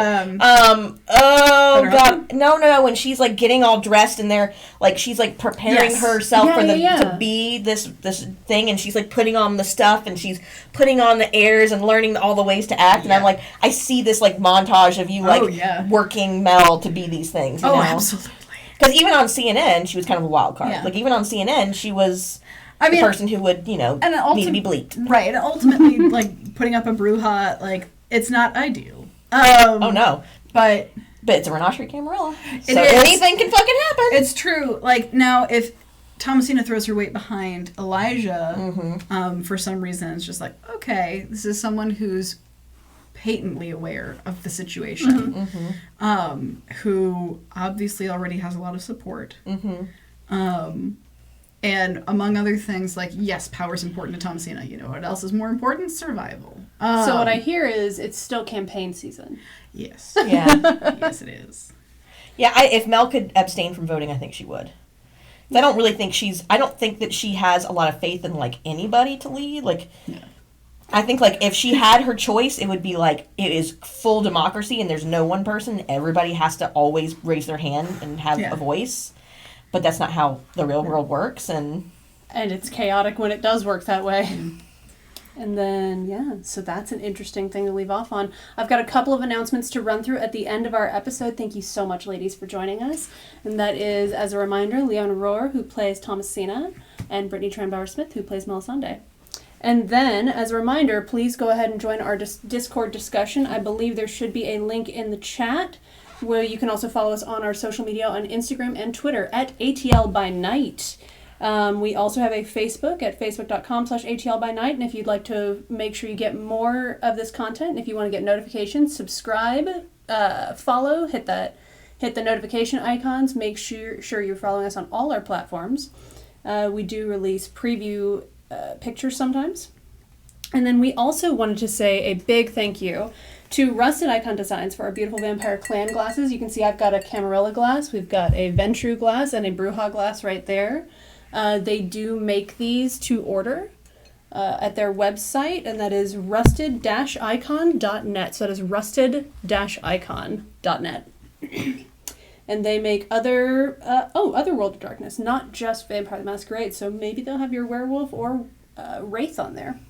[SPEAKER 3] Oh god, no! When she's like getting all dressed and they're like she's like preparing herself for to be this thing, and she's like putting on the stuff and she's putting on the airs and learning all the ways to act. And I'm like, I see this like montage of you like working Mel to be these things. You know?
[SPEAKER 2] Absolutely.
[SPEAKER 3] Because even on CNN, she was kind of a wild card. Like even on CNN, she was. The person who would, need to be bleeped.
[SPEAKER 2] Right, and ultimately, like, putting up a brouhaha, like, it's not ideal.
[SPEAKER 3] Oh, no.
[SPEAKER 2] But
[SPEAKER 3] it's a Renasri Camarilla. So anything can fucking happen.
[SPEAKER 2] It's true. Like, now, if Thomasina throws her weight behind Elijah, for some reason, it's just like, okay, this is someone who's patently aware of the situation, who obviously already has a lot of support. And among other things, like, yes, power is important to Thomasina. You know what else is more important? Survival.
[SPEAKER 1] So what I hear is it's still campaign season.
[SPEAKER 2] Yes.
[SPEAKER 3] Yeah.
[SPEAKER 2] Yes, it is.
[SPEAKER 3] Yeah, if Mel could abstain from voting, I think she would. I don't really think I don't think that she has a lot of faith in, like, anybody to lead. Like, I think, like, if she had her choice, it would be, like, it is full democracy and there's no one person. Everybody has to always raise their hand and have a voice. But that's not how the real world works, and
[SPEAKER 1] it's chaotic when it does work that way. And then, so that's an interesting thing to leave off on. I've got a couple of announcements to run through at the end of our episode. Thank you so much, ladies, for joining us. And that is, as a reminder, Leona Rohr, who plays Thomasina, and Brittany Tranbauer-Smith, who plays Melisende. And then, as a reminder, please go ahead and join our Discord discussion. I believe there should be a link in the chat where you can also follow us on our social media on Instagram and Twitter at ATL by Night. We also have a Facebook at facebook.com/ATL by Night. And if you'd like to make sure you get more of this content, and if you want to get notifications, subscribe, follow, hit the notification icons. Make sure you're following us on all our platforms. We do release preview pictures sometimes. And then we also wanted to say a big thank you to Rusted Icon Designs for our beautiful Vampire Clan glasses. You can see I've got a Camarilla glass, we've got a Ventru glass, and a Bruja glass right there. They do make these to order at their website, and that is rusted-icon.net. So that is rusted-icon.net. And they make other World of Darkness, not just Vampire the Masquerade. So maybe they'll have your werewolf or wraith on there.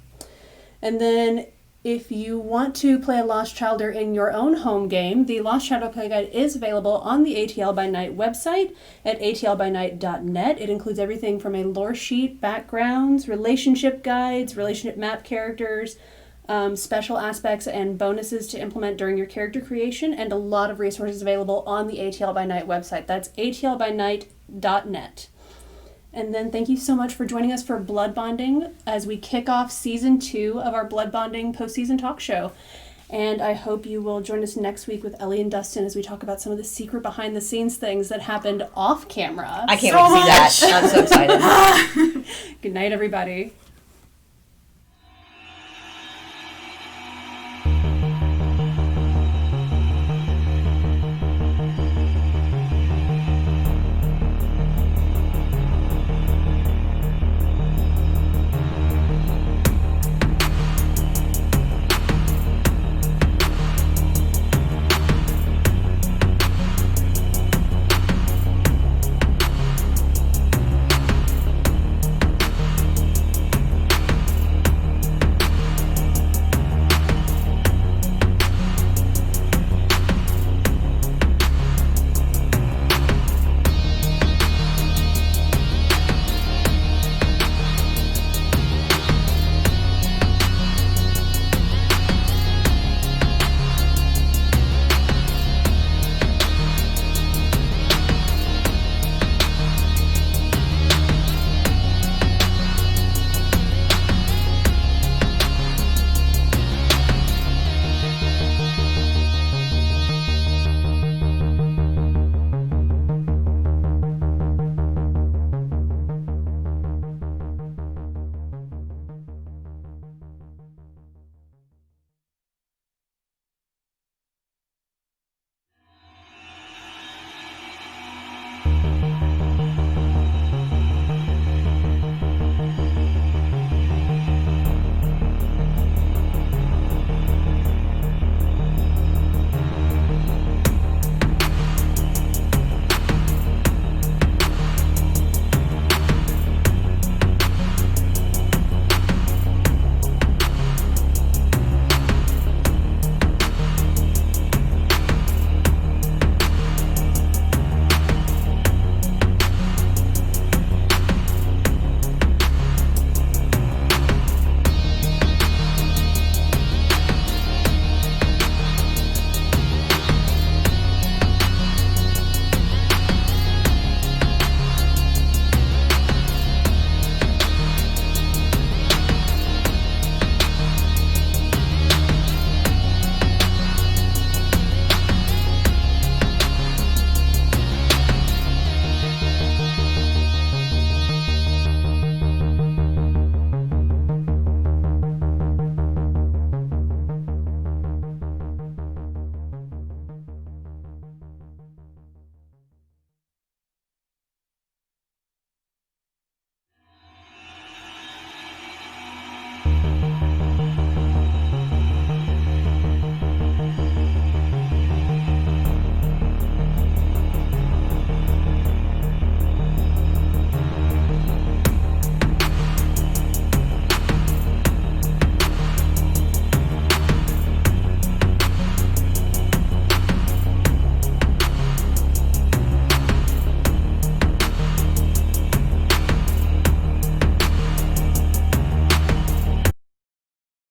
[SPEAKER 1] And then if you want to play a Lost Childer in your own home game, the Lost Childer Play Guide is available on the ATL by Night website at atlbynight.net. It includes everything from a lore sheet, backgrounds, relationship guides, relationship map characters, special aspects and bonuses to implement during your character creation, and a lot of resources available on the ATL by Night website. That's atlbynight.net. And then thank you so much for joining us for Blood Bonding as we kick off Season 2 of our Blood Bonding postseason talk show. And I hope you will join us next week with Ellie and Dustin as we talk about some of the secret behind-the-scenes things that happened off camera.
[SPEAKER 3] I can't wait to see that. I'm so excited.
[SPEAKER 1] Good night, everybody.